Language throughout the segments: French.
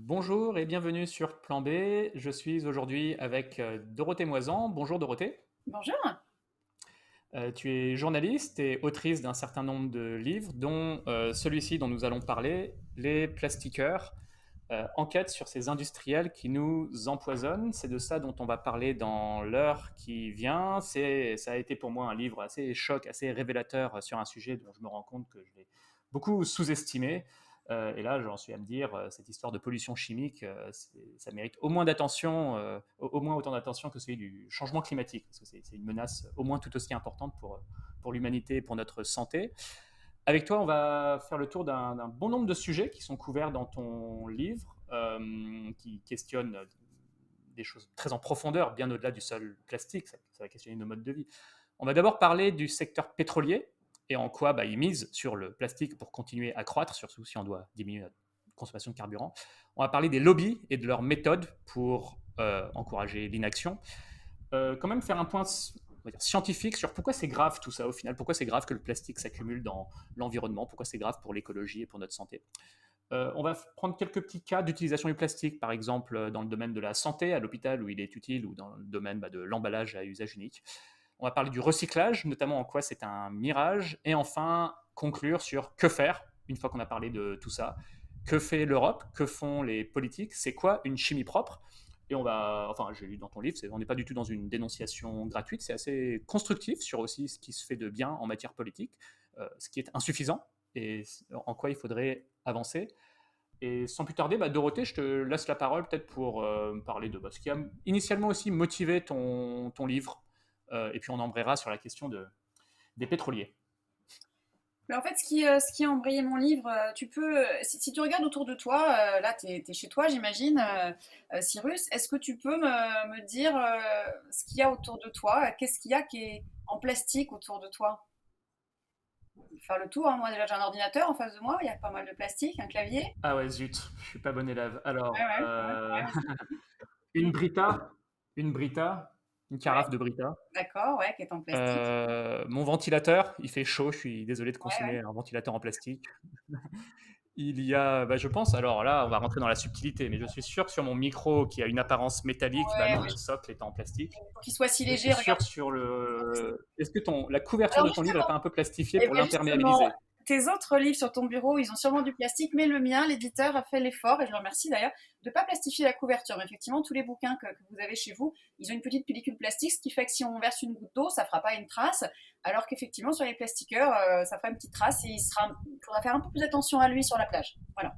Bonjour et bienvenue sur Plan B. Je suis aujourd'hui avec Dorothée Moisan. Bonjour Dorothée. Bonjour. Tu es journaliste et autrice d'un certain nombre de livres, dont celui-ci dont nous allons parler, Les Plastiqueurs, enquête sur ces industriels qui nous empoisonnent. C'est de ça dont on va parler dans l'heure qui vient. Ça a été pour moi un livre assez choc, assez révélateur sur un sujet dont je me rends compte que je l'ai beaucoup sous-estimé. Et là, j'en suis à me dire, cette histoire de pollution chimique, ça mérite au moins d'attention, au moins autant d'attention que celui du changement climatique, parce que c'est une menace au moins tout aussi importante pour l'humanité et pour notre santé. Avec toi, on va faire le tour d'un bon nombre de sujets qui sont couverts dans ton livre, qui questionnent des choses très en profondeur, bien au-delà du seul plastique. Ça va questionner nos modes de vie. On va d'abord parler du secteur pétrolier et en quoi il mise sur le plastique pour continuer à croître, surtout si on doit diminuer notre consommation de carburant. On va parler des lobbies et de leurs méthodes pour encourager l'inaction. Quand même faire un point on va dire, scientifique sur pourquoi c'est grave tout ça au final, pourquoi c'est grave que le plastique s'accumule dans l'environnement, pourquoi c'est grave pour l'écologie et pour notre santé. On va prendre quelques petits cas d'utilisation du plastique, par exemple dans le domaine de la santé, à l'hôpital où il est utile, ou dans le domaine de l'emballage à usage unique. On va parler du recyclage, notamment en quoi c'est un mirage, et enfin conclure sur que faire, une fois qu'on a parlé de tout ça. Que fait l'Europe? Que font les politiques? C'est quoi une chimie propre? Et on va, enfin, j'ai lu dans ton livre, on n'est pas du tout dans une dénonciation gratuite, c'est assez constructif sur aussi ce qui se fait de bien en matière politique, ce qui est insuffisant et en quoi il faudrait avancer. Et sans plus tarder, Dorothée, je te laisse la parole peut-être pour parler de ce qui a initialement aussi motivé ton livre, et puis on embrayera sur la question des pétroliers. Mais en fait, ce qui a embrayé mon livre, tu peux, si tu regardes autour de toi, là, tu es chez toi, j'imagine, Cyrus, est-ce que tu peux me dire ce qu'il y a autour de toi? Qu'est-ce qu'il y a qui est en plastique autour de toi? Faire le tour, hein. Moi, déjà, j'ai un ordinateur en face de moi, il y a pas mal de plastique, un clavier. Ah ouais, zut, je suis pas bon élève. Ouais, Alors, ouais, ouais, vas-y. une Brita, une Ouais, carafe de Brita. d'accord, ouais, qui est en plastique. Mon ventilateur, il fait chaud, je suis désolé de Ouais, ouais. consommer un ventilateur en plastique. Il y a, je pense, alors là, on va rentrer dans la subtilité, mais je suis sûr que sur mon micro qui a une apparence métallique, Ouais, non, mais le socle est en plastique. pour qu'il soit si Je léger, suis regarde. sûr sur le. Est-ce que la couverture Alors de ton livre n'est justement, pas un peu plastifiée et pour bien justement, l'imperméabiliser? tes autres livres sur ton bureau, ils ont sûrement du plastique, mais le mien, l'éditeur, a fait l'effort, et je le remercie d'ailleurs, de ne pas plastifier la couverture. Mais effectivement, tous les bouquins que vous avez chez vous, ils ont une petite pellicule plastique, ce qui fait que si on verse une goutte d'eau, ça ne fera pas une trace, alors qu'effectivement, sur les plastiqueurs, ça fera une petite trace, et il faudra faire un peu plus attention à lui sur la plage. Voilà.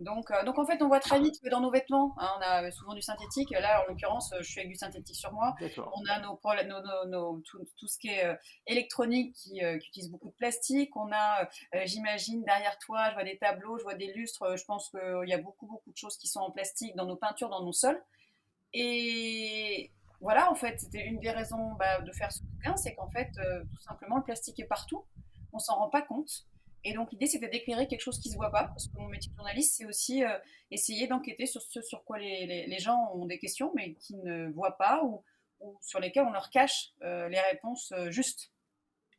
Donc en fait, on voit très vite que dans nos vêtements, hein, on a souvent du synthétique. Là, en l'occurrence, je suis avec du synthétique sur moi. D'accord. On a tout ce qui est électronique qui utilise beaucoup de plastique. On a, j'imagine, derrière toi, je vois des tableaux, je vois des lustres. Je pense qu'il y a beaucoup, beaucoup de choses qui sont en plastique dans nos peintures, dans nos sols. Et voilà, en fait, c'était une des raisons de faire ce bouquin, c'est qu'en fait, tout simplement, le plastique est partout, on s'en rend pas compte. Et donc l'idée, c'était d'éclairer quelque chose qui se voit pas, parce que mon métier de journaliste, c'est aussi essayer d'enquêter sur ce sur quoi les gens ont des questions, mais qui ne voient pas, ou sur lesquels on leur cache les réponses justes,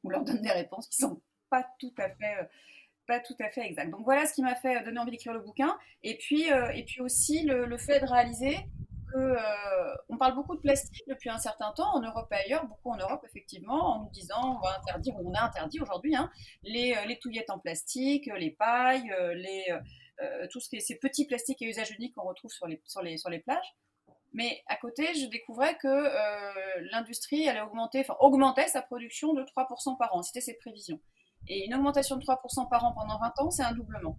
ou leur donne des réponses qui sont pas tout à fait pas tout à fait exact. Donc voilà ce qui m'a fait donner envie d'écrire le bouquin. Et puis aussi le fait de réaliser que on parle beaucoup de plastique depuis un certain temps en Europe et ailleurs, beaucoup en Europe effectivement, en nous disant on va interdire, ou on a interdit aujourd'hui, hein, les touillettes en plastique, les pailles, tout ce qui est ces petits plastiques à usage unique qu'on retrouve sur les plages. Mais à côté, je découvrais que l'industrie allait augmentait sa production de 3% par an. C'était ses prévisions. Et une augmentation de 3% par an pendant 20 ans, c'est un doublement.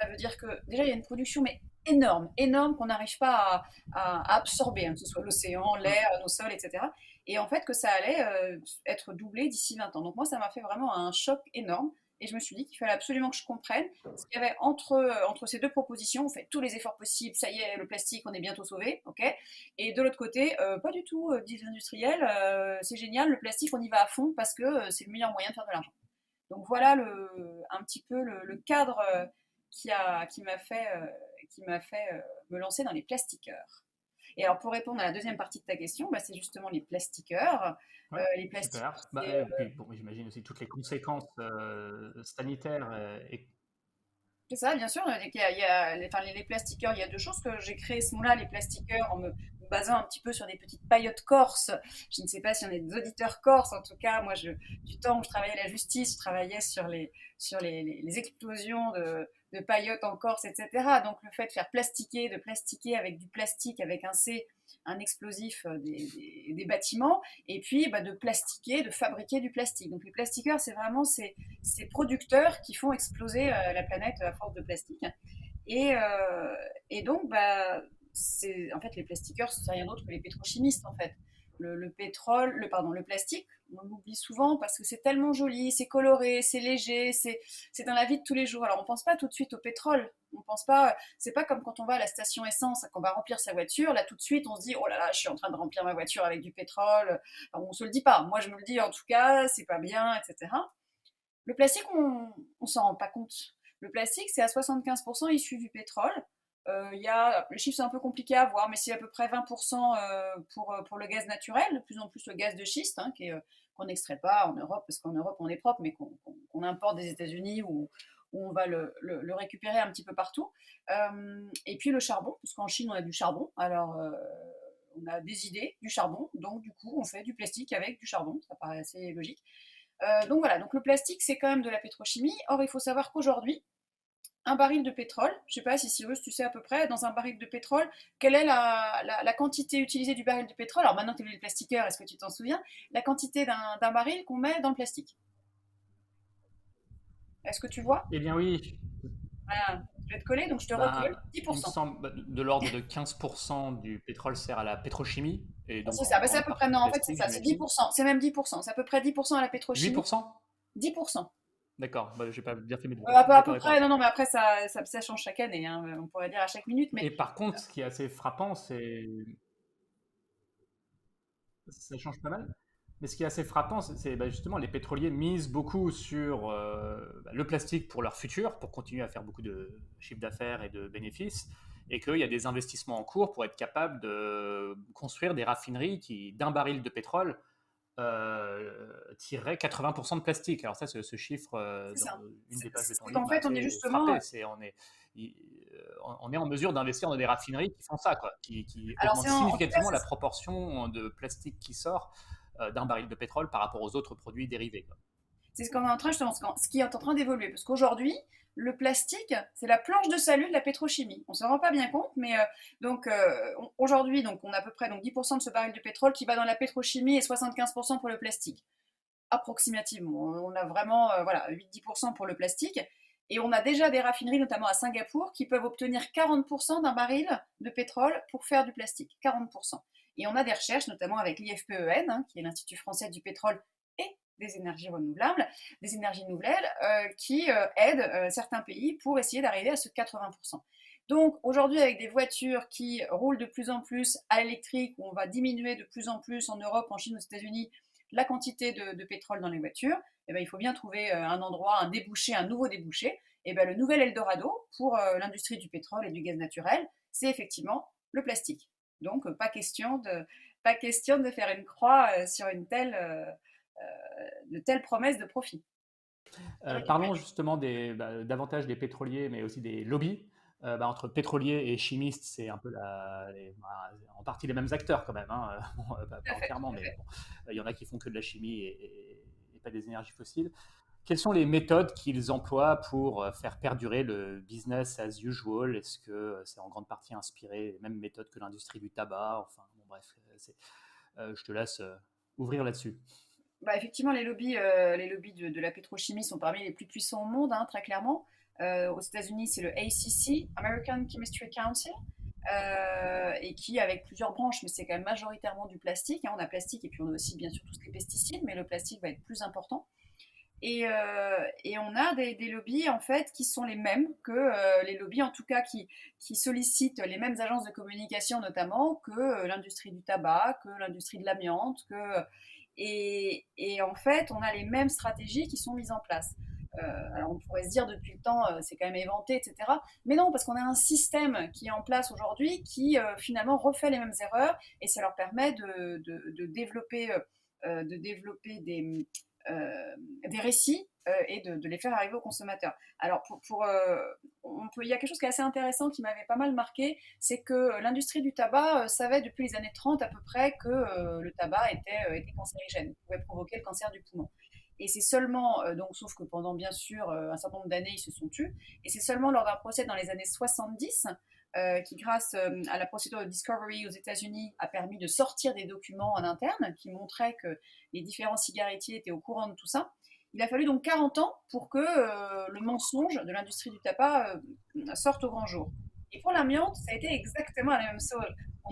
Ça veut dire que déjà, il y a une production mais énorme, énorme qu'on n'arrive pas à absorber, hein, que ce soit l'océan, l'air, nos sols, etc. Et en fait, que ça allait être doublé d'ici 20 ans. Donc moi, ça m'a fait vraiment un choc énorme. Et je me suis dit qu'il fallait absolument que je comprenne ce qu'il y avait entre ces deux propositions. On fait tous les efforts possibles, ça y est, le plastique, on est bientôt sauvé, ok. Et de l'autre côté, pas du tout, disent les industriels, c'est génial, le plastique, on y va à fond parce que c'est le meilleur moyen de faire de l'argent. Donc voilà un petit peu le cadre qui m'a fait me lancer dans les plastiqueurs. Et alors pour répondre à la deuxième partie de ta question, c'est justement les plastiqueurs. Ouais, Les plastiqueurs, super. c'est Et puis, bon, j'imagine aussi toutes les conséquences sanitaires. C'est ça, bien sûr. Il y a les plastiqueurs, il y a deux choses que j'ai créé ce mot-là, les plastiqueurs, en me basant un petit peu sur des petites paillotes corses. Je ne sais pas s'il y en a des auditeurs corses. En tout cas, moi, du temps où je travaillais à la justice, je travaillais sur les explosions de paillotes en Corse, etc. Donc, le fait de plastiquer avec du plastique, avec un C, un explosif des bâtiments, et puis de plastiquer, de fabriquer du plastique. Donc, les plastiqueurs, c'est vraiment ces producteurs qui font exploser la planète à force de plastique. Et, euh, et donc, en fait, les plastiqueurs, c'est rien d'autre que les pétrochimistes, en fait. Le pétrole, le plastique, on l'oublie souvent parce que c'est tellement joli, c'est coloré, c'est léger, c'est dans la vie de tous les jours. Alors, on pense pas tout de suite au pétrole. On pense pas, c'est pas comme quand on va à la station essence, qu'on va remplir sa voiture. Là, tout de suite, on se dit, oh là là, je suis en train de remplir ma voiture avec du pétrole. Enfin, on se le dit pas. Moi, je me le dis en tout cas, c'est pas bien, etc. Le plastique, on s'en rend pas compte. Le plastique, c'est à 75% issu du pétrole. Le chiffre, c'est un peu compliqué à voir, mais c'est à peu près 20% pour le gaz naturel, de plus en plus le gaz de schiste, hein, qu'on n'extrait pas en Europe, parce qu'en Europe, on est propre, mais qu'on importe des États-Unis où on va le récupérer un petit peu partout. Et puis le charbon, parce qu'en Chine, on a du charbon. Alors, on a des idées du charbon, donc du coup, on fait du plastique avec du charbon. Ça paraît assez logique. Donc voilà, donc le plastique, c'est quand même de la pétrochimie. Or, il faut savoir qu'aujourd'hui, un baril de pétrole, je ne sais pas si Cyrus, tu sais à peu près, dans un baril de pétrole, quelle est la quantité utilisée du baril de pétrole? Alors maintenant, tu es le plastiqueur, est-ce que tu t'en souviens? La quantité d'un baril qu'on met dans le plastique. Est-ce que tu vois? Eh bien oui, Voilà, je vais te coller, donc je te recolle. ben, il me 10%. semble de l'ordre de 15% du pétrole sert à la pétrochimie, et donc C'est en ça, c'est à grande peu près, partie non, en fait, c'est plastique, ça, c'est j'imagine. 10%. C'est même 10%. C'est à peu près 10% à la pétrochimie. 8%? 10%. D'accord, bah, j'ai pas bien fait mes devoirs. À peu D'accord, près, d'accord. non, non, mais après, ça change chaque année, hein, on pourrait dire à chaque minute, mais Et par contre, ce qui est assez frappant, c'est ça change pas mal. Mais ce qui est assez frappant, c'est justement les pétroliers misent beaucoup sur le plastique pour leur futur, pour continuer à faire beaucoup de chiffre d'affaires et de bénéfices, et qu'il y a des investissements en cours pour être capable de construire des raffineries qui, d'un baril de pétrole, tireraient 80% de plastique. Alors ça, ce chiffre, c'est dans ça. une des pages de ton C'est livre, qu'en m'a fait, on est assez justement. frappé. Il- on est en mesure d'investir dans des raffineries qui font ça, quoi, qui Alors, augmentent en tout cas, significativement la proportion de plastique qui sort d'un baril de pétrole par rapport aux autres produits dérivés, quoi. c'est ce qu'on est en train, justement, ce qui est en train d'évoluer. Parce qu'aujourd'hui, le plastique, c'est la planche de salut de la pétrochimie. On ne s'en rend pas bien compte, mais aujourd'hui, donc, on a à peu près 10% de ce baril de pétrole qui va dans la pétrochimie et 75% pour le plastique. Approximativement. On a vraiment voilà, 8-10% pour le plastique. Et on a déjà des raffineries, notamment à Singapour, qui peuvent obtenir 40% d'un baril de pétrole pour faire du plastique. 40%. Et on a des recherches, notamment avec l'IFPEN, hein, qui est l'Institut français du pétrole et des énergies renouvelables, qui aident certains pays pour essayer d'arriver à ce 80%. Donc aujourd'hui, avec des voitures qui roulent de plus en plus à l'électrique, où on va diminuer de plus en plus en Europe, en Chine, aux États-Unis, la quantité de pétrole dans les voitures, eh ben, il faut bien trouver un endroit, un débouché, un nouveau débouché. Et ben, le nouvel Eldorado pour l'industrie du pétrole et du gaz naturel, c'est effectivement le plastique. Donc, pas question de faire une croix sur de telles promesses de profit. Parlons justement davantage des pétroliers, mais aussi des lobbies. Entre pétroliers et chimistes, c'est un peu en partie les mêmes acteurs quand même, hein. Bon, Tout pas à fait, entièrement, tout à mais fait. bon, il y en a qui font que de la chimie et pas des énergies fossiles. Quelles sont les méthodes qu'ils emploient pour faire perdurer le business as usual? Est-ce que c'est en grande partie inspiré des mêmes méthodes que l'industrie du tabac? Enfin, bon, bref, je te laisse ouvrir là-dessus. Effectivement, les lobbies de la pétrochimie sont parmi les plus puissants au monde, hein, très clairement. Aux États-Unis, c'est le ACC, American Chemistry Council, et qui, avec plusieurs branches, mais c'est quand même majoritairement du plastique, hein. On a plastique et puis on a aussi bien sûr tout ce qui est pesticides, mais le plastique va être plus important. Et on a des lobbies en fait qui sont les mêmes que les lobbies en tout cas qui sollicitent les mêmes agences de communication notamment que l'industrie du tabac, que l'industrie de l'amiante, et en fait on a les mêmes stratégies qui sont mises en place. Alors on pourrait se dire depuis le temps c'est quand même éventé, etc. Mais non, parce qu'on a un système qui est en place aujourd'hui qui finalement refait les mêmes erreurs et ça leur permet de développer des récits et de les faire arriver aux consommateurs. Alors, il y a quelque chose qui est assez intéressant qui m'avait pas mal marqué, c'est que l'industrie du tabac savait depuis les années 30 à peu près que le tabac était cancérigène, pouvait provoquer le cancer du poumon. Et c'est seulement, donc, sauf que pendant bien sûr un certain nombre d'années, ils se sont tus, et c'est seulement lors d'un procès dans les années 70 qui, grâce à la procédure de discovery aux États-Unis, a permis de sortir des documents en interne qui montraient que les différents cigarettiers étaient au courant de tout ça. Il a fallu donc 40 ans pour que le mensonge de l'industrie du tabac sorte au grand jour. Et pour l'amiante, ça a été exactement la même chose.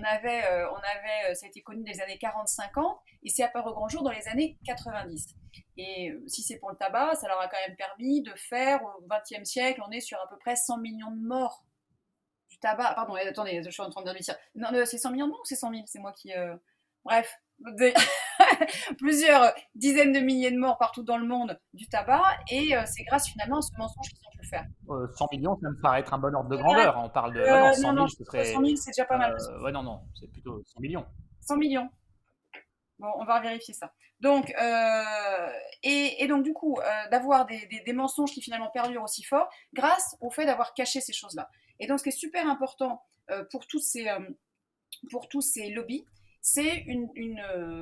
Ça a été connu dans les années 40-50 et c'est apparu au grand jour dans les années 90. Et si c'est pour le tabac, ça leur a quand même permis de faire, au XXe siècle, on est sur à peu près 100 millions de morts du tabac. Pardon, attendez, je suis en train de dire. Non, c'est 100 millions de morts ou c'est 100 000? C'est moi qui. Bref, plusieurs dizaines de milliers de morts partout dans le monde du tabac, et c'est grâce finalement à ce mensonge qu'ils ont pu le faire. 100 millions, ça me paraît être un bon ordre de Ouais, grandeur. On parle de. Ouais, non, non, 100 non, 000, je ce trouve que 100 serait. 000, c'est déjà pas mal. Ouais, non, non, c'est plutôt 100 millions. 100 millions. Bon, on va vérifier ça. Donc, et donc du coup, d'avoir des mensonges qui finalement perdurent aussi fort grâce au fait d'avoir caché ces choses-là. Et donc, ce qui est super important pour tous ces lobbies, c'est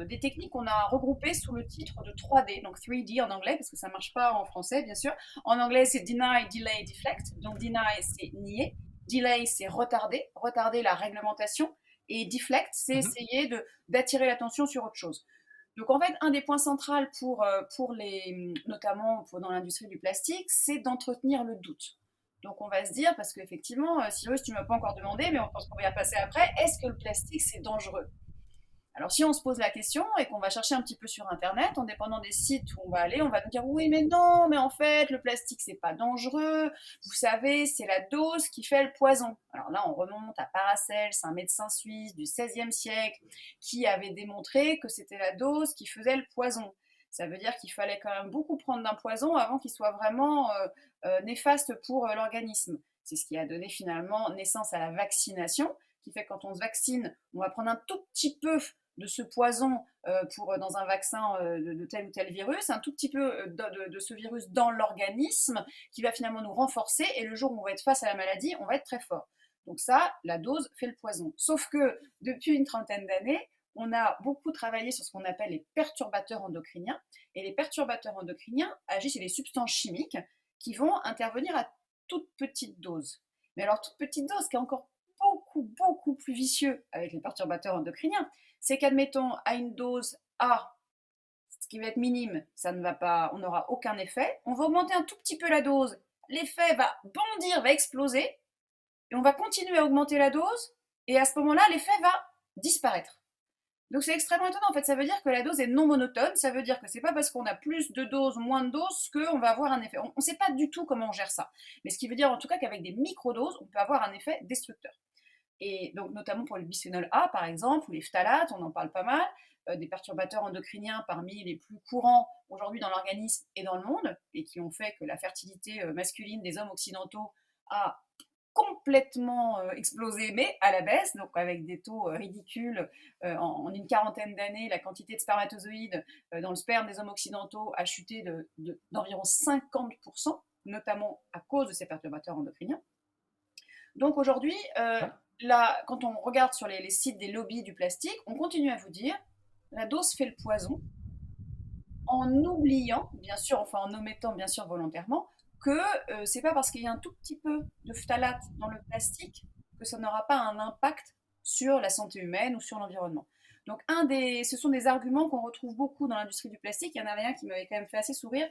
des techniques qu'on a regroupées sous le titre de 3D, donc 3D en anglais, parce que ça ne marche pas en français, bien sûr. En anglais, c'est deny, delay, deflect. Donc, deny, c'est nier. Delay, c'est retarder la réglementation. Et deflect, c'est essayer d'attirer l'attention sur autre chose. Donc, en fait, un des points centraux notamment dans l'industrie du plastique, c'est d'entretenir le doute. Donc on va se dire, parce qu'effectivement, Cyrus, tu ne m'as pas encore demandé, mais on pense qu'on va y passer après, est-ce que le plastique, c'est dangereux? Alors si on se pose la question et qu'on va chercher un petit peu sur Internet, en dépendant des sites où on va aller, on va nous dire, oui, mais non, mais en fait, le plastique, c'est pas dangereux. Vous savez, c'est la dose qui fait le poison. Alors là, on remonte à Paracels, un médecin suisse du XVIe siècle, qui avait démontré que c'était la dose qui faisait le poison. Ça veut dire qu'il fallait quand même beaucoup prendre d'un poison avant qu'il soit vraiment néfaste pour l'organisme. C'est ce qui a donné finalement naissance à la vaccination, qui fait que quand on se vaccine, on va prendre un tout petit peu de ce poison dans un vaccin de tel ou tel virus, un tout petit peu de ce virus dans l'organisme qui va finalement nous renforcer, et le jour où on va être face à la maladie, on va être très fort. Donc ça, la dose fait le poison. Sauf que depuis une trentaine d'années, on a beaucoup travaillé sur ce qu'on appelle les perturbateurs endocriniens, et les perturbateurs endocriniens agissent sur des substances chimiques qui vont intervenir à toute petite dose. Mais alors toute petite dose, qui est encore beaucoup plus vicieux avec les perturbateurs endocriniens, c'est qu'admettons à une dose A, ce qui va être minime, ça ne va pas, on n'aura aucun effet. On va augmenter un tout petit peu la dose, l'effet va bondir, va exploser, et on va continuer à augmenter la dose, et à ce moment-là, l'effet va disparaître. Donc c'est extrêmement étonnant, en fait, ça veut dire que la dose est non monotone, ça veut dire que c'est pas parce qu'on a plus de doses, moins de doses, qu'on va avoir un effet. On ne sait pas du tout comment on gère ça, mais ce qui veut dire en tout cas qu'avec des microdoses, on peut avoir un effet destructeur. Et donc notamment pour le bisphénol A par exemple, ou les phtalates, on en parle pas mal, des perturbateurs endocriniens parmi les plus courants aujourd'hui dans l'organisme et dans le monde, et qui ont fait que la fertilité masculine des hommes occidentaux a complètement explosé, mais à la baisse, donc avec des taux ridicules. En une quarantaine d'années, la quantité de spermatozoïdes dans le sperme des hommes occidentaux a chuté d'environ 50%, notamment à cause de ces perturbateurs endocriniens. Donc aujourd'hui, quand on regarde sur les sites des lobbies du plastique, on continue à vous dire la dose fait le poison, en oubliant, bien sûr, enfin en omettant bien sûr volontairement, que c'est pas parce qu'il y a un tout petit peu de phtalate dans le plastique que ça n'aura pas un impact sur la santé humaine ou sur l'environnement. Donc ce sont des arguments qu'on retrouve beaucoup dans l'industrie du plastique. Il y en avait un qui m'avait quand même fait assez sourire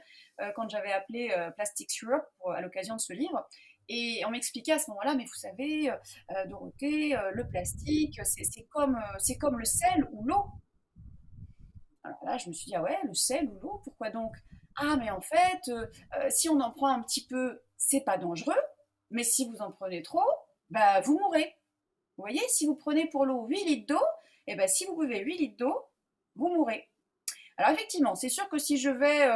quand j'avais appelé Plastics Europe à l'occasion de ce livre. Et on m'expliquait à ce moment-là, mais vous savez, Dorothée, le plastique, c'est comme le sel ou l'eau. Alors là, je me suis dit, ah ouais, le sel ou l'eau, pourquoi donc? Ah, mais en fait, si on en prend un petit peu, c'est pas dangereux, mais si vous en prenez trop, bah, vous mourrez. Vous voyez, si vous prenez pour l'eau 8 litres d'eau, et ben si vous buvez 8 litres d'eau, vous mourrez. Alors effectivement, c'est sûr que si je vais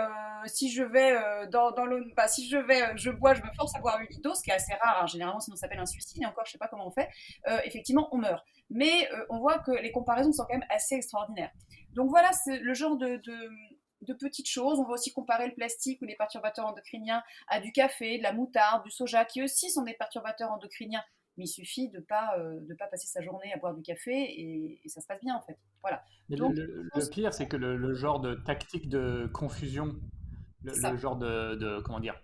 dans l'eau, bah, si je bois, je me force à boire 8 litres d'eau, ce qui est assez rare, hein, généralement sinon ça s'appelle un suicide, et encore je sais pas comment on fait, effectivement on meurt. Mais on voit que les comparaisons sont quand même assez extraordinaires. Donc voilà, c'est le genre de petites choses. On va aussi comparer le plastique ou les perturbateurs endocriniens à du café, de la moutarde, du soja, qui aussi sont des perturbateurs endocriniens. Mais il suffit de pas passer sa journée à boire du café et ça se passe bien en fait. Voilà. Mais Donc, le pire, c'est que le genre de tactique de confusion, c'est le ça. genre comment dire,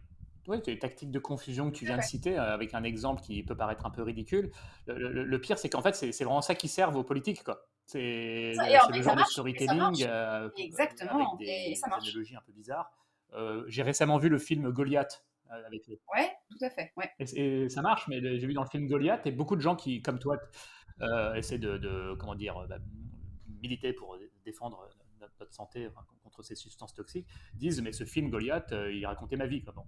ouais, les tactiques de confusion que tu Tout à viens de fait. citer, avec un exemple qui peut paraître un peu ridicule, le pire, c'est qu'en fait, c'est vraiment ça qui sert aux politiques, quoi. C'est le Et ça genre de marche, et ça storytelling marche. avec Exactement, et ça des marche. analogies un peu bizarres. J'ai récemment vu le film Goliath avec Ouais, tout à fait. Ouais. et ça marche, mais j'ai vu dans le film Goliath et beaucoup de gens qui, comme toi, essaient comment dire, militer pour défendre notre santé, enfin, contre ces substances toxiques, disent mais ce film Goliath, il racontait ma vie. Quoi. Bon.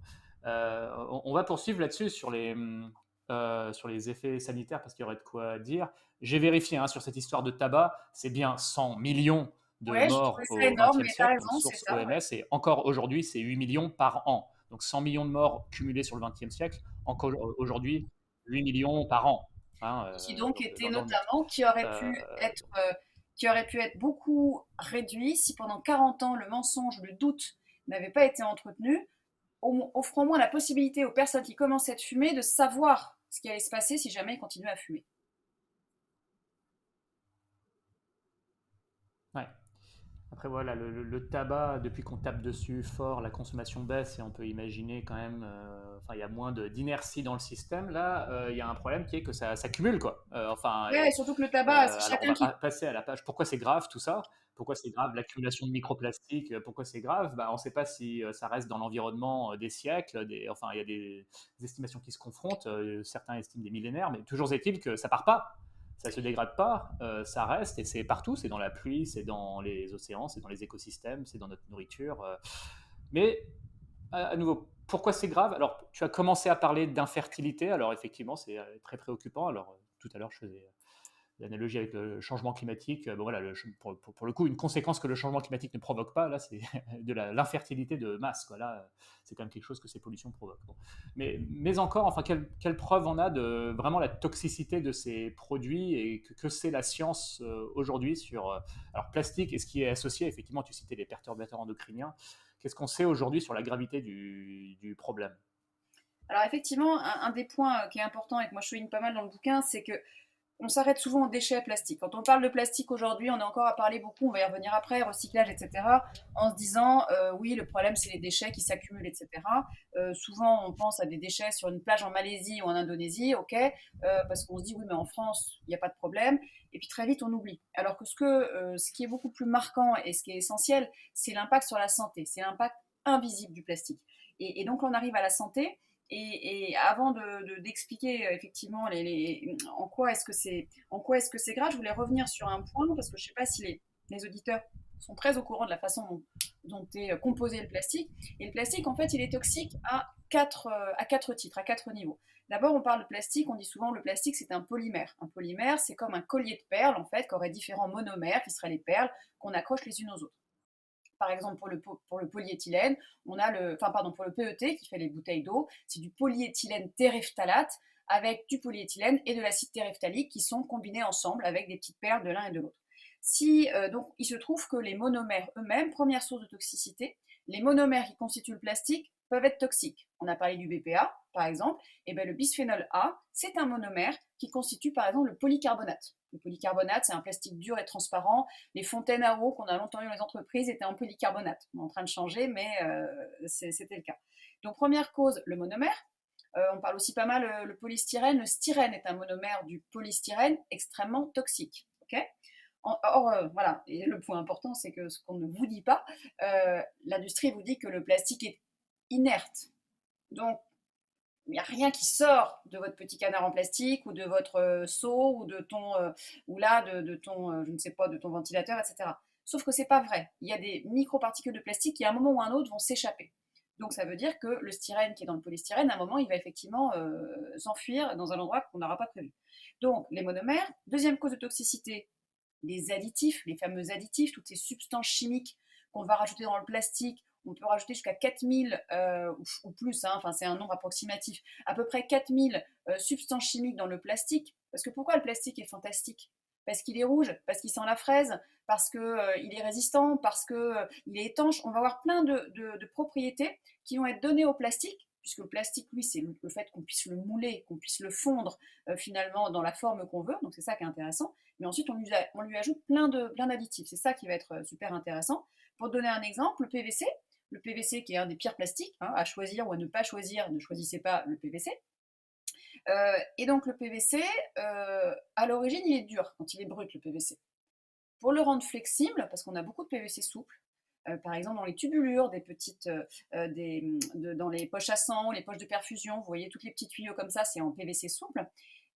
On va poursuivre là-dessus sur les effets sanitaires parce qu'il y aurait de quoi dire. J'ai vérifié hein, sur cette histoire de tabac, c'est bien 100 millions de Ouais, j'ai morts trouvé ça au énorme, XXe mais t'as siècle, donc raison, c'est source ça, ouais. OMS, et encore aujourd'hui, c'est 8 millions par an. Donc 100 millions de morts cumulés sur le XXe siècle, encore aujourd'hui, 8 millions par an hein, Qui donc donc, était dans le monde. notamment, Euh, qui aurait pu être beaucoup réduit si pendant 40 ans le mensonge, le doute n'avait pas été entretenu, offrant au moins la possibilité aux personnes qui commençaient de fumer de savoir ce qui allait se passer si jamais ils continuaient à fumer. ouais. Après, voilà, le tabac, depuis qu'on tape dessus fort, la consommation baisse et on peut imaginer quand même, enfin, il y a moins d'inertie dans le système. Là, il y a un problème qui est que ça s'accumule, quoi. Ouais, et surtout que le tabac, c'est Alors, on chacun va qui. passer à la page. Pourquoi c'est grave tout ça? Pourquoi c'est grave l'accumulation de microplastiques? Pourquoi c'est grave? Bah, on ne sait pas si ça reste dans l'environnement des siècles. Enfin, il y a des estimations qui se confrontent. Certains estiment des millénaires, mais toujours est-il que ça part pas. Ça se dégrade pas, ça reste et c'est partout. C'est dans la pluie, c'est dans les océans, c'est dans les écosystèmes, c'est dans notre nourriture. Mais à nouveau, pourquoi c'est grave? Alors, tu as commencé à parler d'infertilité. Alors, effectivement, c'est très préoccupant. Alors, tout à l'heure, je faisais l'analogie avec le changement climatique. Bon, voilà, pour le coup, une conséquence que le changement climatique ne provoque pas, là, c'est de l'infertilité de masse. Quoi. Là, c'est quand même quelque chose que ces pollutions provoquent. Bon. Mais encore, enfin, quelle preuve on a de vraiment la toxicité de ces produits et que c'est la science aujourd'hui sur alors plastique et ce qui est associé. Effectivement, tu citais les perturbateurs endocriniens. Qu'est-ce qu'on sait aujourd'hui sur la gravité du problème? Alors effectivement, un des points qui est important et que moi je souligne pas mal dans le bouquin, c'est que on s'arrête souvent aux déchets plastiques. Quand on parle de plastique aujourd'hui, on est encore à parler beaucoup, on va y revenir après, recyclage, etc., en se disant, oui, le problème, c'est les déchets qui s'accumulent, etc. Souvent, on pense à des déchets sur une plage en Malaisie ou en Indonésie, ok, parce qu'on se dit, oui, mais en France, il n'y a pas de problème. Et puis très vite, on oublie. Alors que ce qui est beaucoup plus marquant et ce qui est essentiel, c'est l'impact sur la santé, c'est l'impact invisible du plastique. Et donc, on arrive à la santé. Et avant d'expliquer effectivement en quoi est-ce que c'est grave, je voulais revenir sur un point parce que je ne sais pas si les auditeurs sont très au courant de la façon dont est composé le plastique. Et le plastique, en fait, il est toxique à quatre titres, à quatre niveaux. D'abord, on parle de plastique, on dit souvent le plastique, c'est un polymère. Un polymère, c'est comme un collier de perles, en fait, qui aurait différents monomères, qui seraient les perles qu'on accroche les unes aux autres. Par exemple, pour le polyéthylène, pour le PET qui fait les bouteilles d'eau, c'est du polyéthylène terephthalate avec du polyéthylène et de l'acide terephthalique qui sont combinés ensemble avec des petites perles de l'un et de l'autre. Donc, il se trouve que les monomères eux-mêmes, première source de toxicité, les monomères qui constituent le plastique peuvent être toxiques. On a parlé du BPA, par exemple, et bien le bisphénol A, c'est un monomère qui constitue par exemple le polycarbonate. Le polycarbonate, c'est un plastique dur et transparent. Les fontaines à eau qu'on a longtemps eu dans les entreprises étaient en polycarbonate. On est en train de changer, mais c'était le cas. Donc première cause, le monomère. On parle aussi pas mal le polystyrène. Le styrène est un monomère du polystyrène extrêmement toxique. Okay, or, voilà, et le point important, c'est que ce qu'on ne vous dit pas, l'industrie vous dit que le plastique est inerte. Donc, il n'y a rien qui sort de votre petit canard en plastique ou de votre seau ou de ton ou là de ton je ne sais pas de ton ventilateur, etc. Sauf que c'est pas vrai. Il y a des microparticules de plastique qui à un moment ou à un autre vont s'échapper. Donc ça veut dire que le styrène qui est dans le polystyrène, à un moment, il va effectivement s'enfuir dans un endroit qu'on n'aura pas prévu. Donc les monomères. Deuxième cause de toxicité, les additifs, les fameux additifs, toutes ces substances chimiques qu'on va rajouter dans le plastique. On peut rajouter jusqu'à 4000 ou plus, hein, enfin c'est un nombre approximatif, à peu près 4000 substances chimiques dans le plastique. Parce que pourquoi le plastique est fantastique? parce qu'il est rouge, parce qu'il sent la fraise, parce qu'il est résistant, parce qu'il est étanche. On va avoir plein de propriétés qui vont être données au plastique, puisque le plastique, lui, c'est le fait qu'on puisse le mouler, qu'on puisse le fondre finalement dans la forme qu'on veut, donc c'est ça qui est intéressant. Mais ensuite, on lui ajoute plein d'additifs, c'est ça qui va être super intéressant. Pour donner un exemple, le PVC qui est un des pires plastiques, hein, à choisir ou à ne pas choisir, ne choisissez pas le PVC. Et donc le PVC, à l'origine, il est dur quand il est brut, le PVC. Pour le rendre flexible, parce qu'on a beaucoup de PVC souple, par exemple dans les tubulures, dans les poches à sang, les poches de perfusion, vous voyez tous les petits tuyaux comme ça, c'est en PVC souple.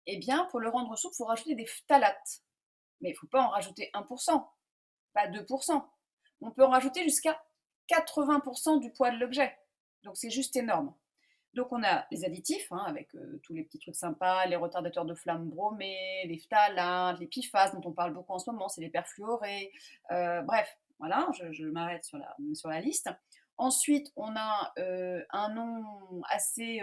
Eh bien, pour le rendre souple, il faut rajouter des phtalates. Mais il ne faut pas en rajouter 1%, pas 2%. On peut en rajouter jusqu'à 80% du poids de l'objet. Donc c'est juste énorme. Donc on a les additifs, hein, avec tous les petits trucs sympas, les retardateurs de flamme bromés, les phtalates, les PFAS dont on parle beaucoup en ce moment, c'est les perfluorés. Bref, voilà, je m'arrête sur la liste. Ensuite, on a un nom assez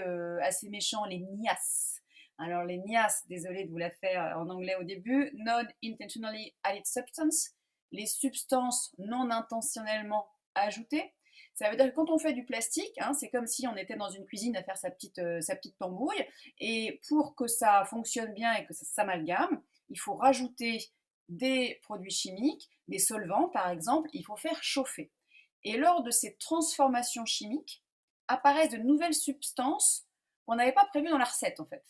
méchant, les NIAS. Alors les NIAS, désolé de vous la faire en anglais au début, Non-Intentionally Added Substance, les substances non intentionnellement ajoutées. Ça veut dire que quand on fait du plastique, hein, c'est comme si on était dans une cuisine à faire sa petite tambouille. Et pour que ça fonctionne bien et que ça s'amalgame, il faut rajouter des produits chimiques, des solvants par exemple, il faut faire chauffer. Et lors de ces transformations chimiques, apparaissent de nouvelles substances qu'on n'avait pas prévues dans la recette en fait.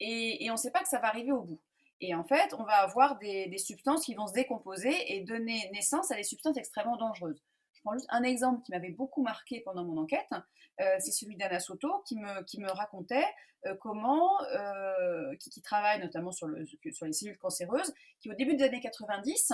Et on ne sait pas que ça va arriver au bout. Et en fait, on va avoir des substances qui vont se décomposer et donner naissance à des substances extrêmement dangereuses. Je prends juste un exemple qui m'avait beaucoup marqué pendant mon enquête, c'est celui d'Anna Soto qui me racontait qui travaille notamment sur les cellules cancéreuses, qui au début des années 90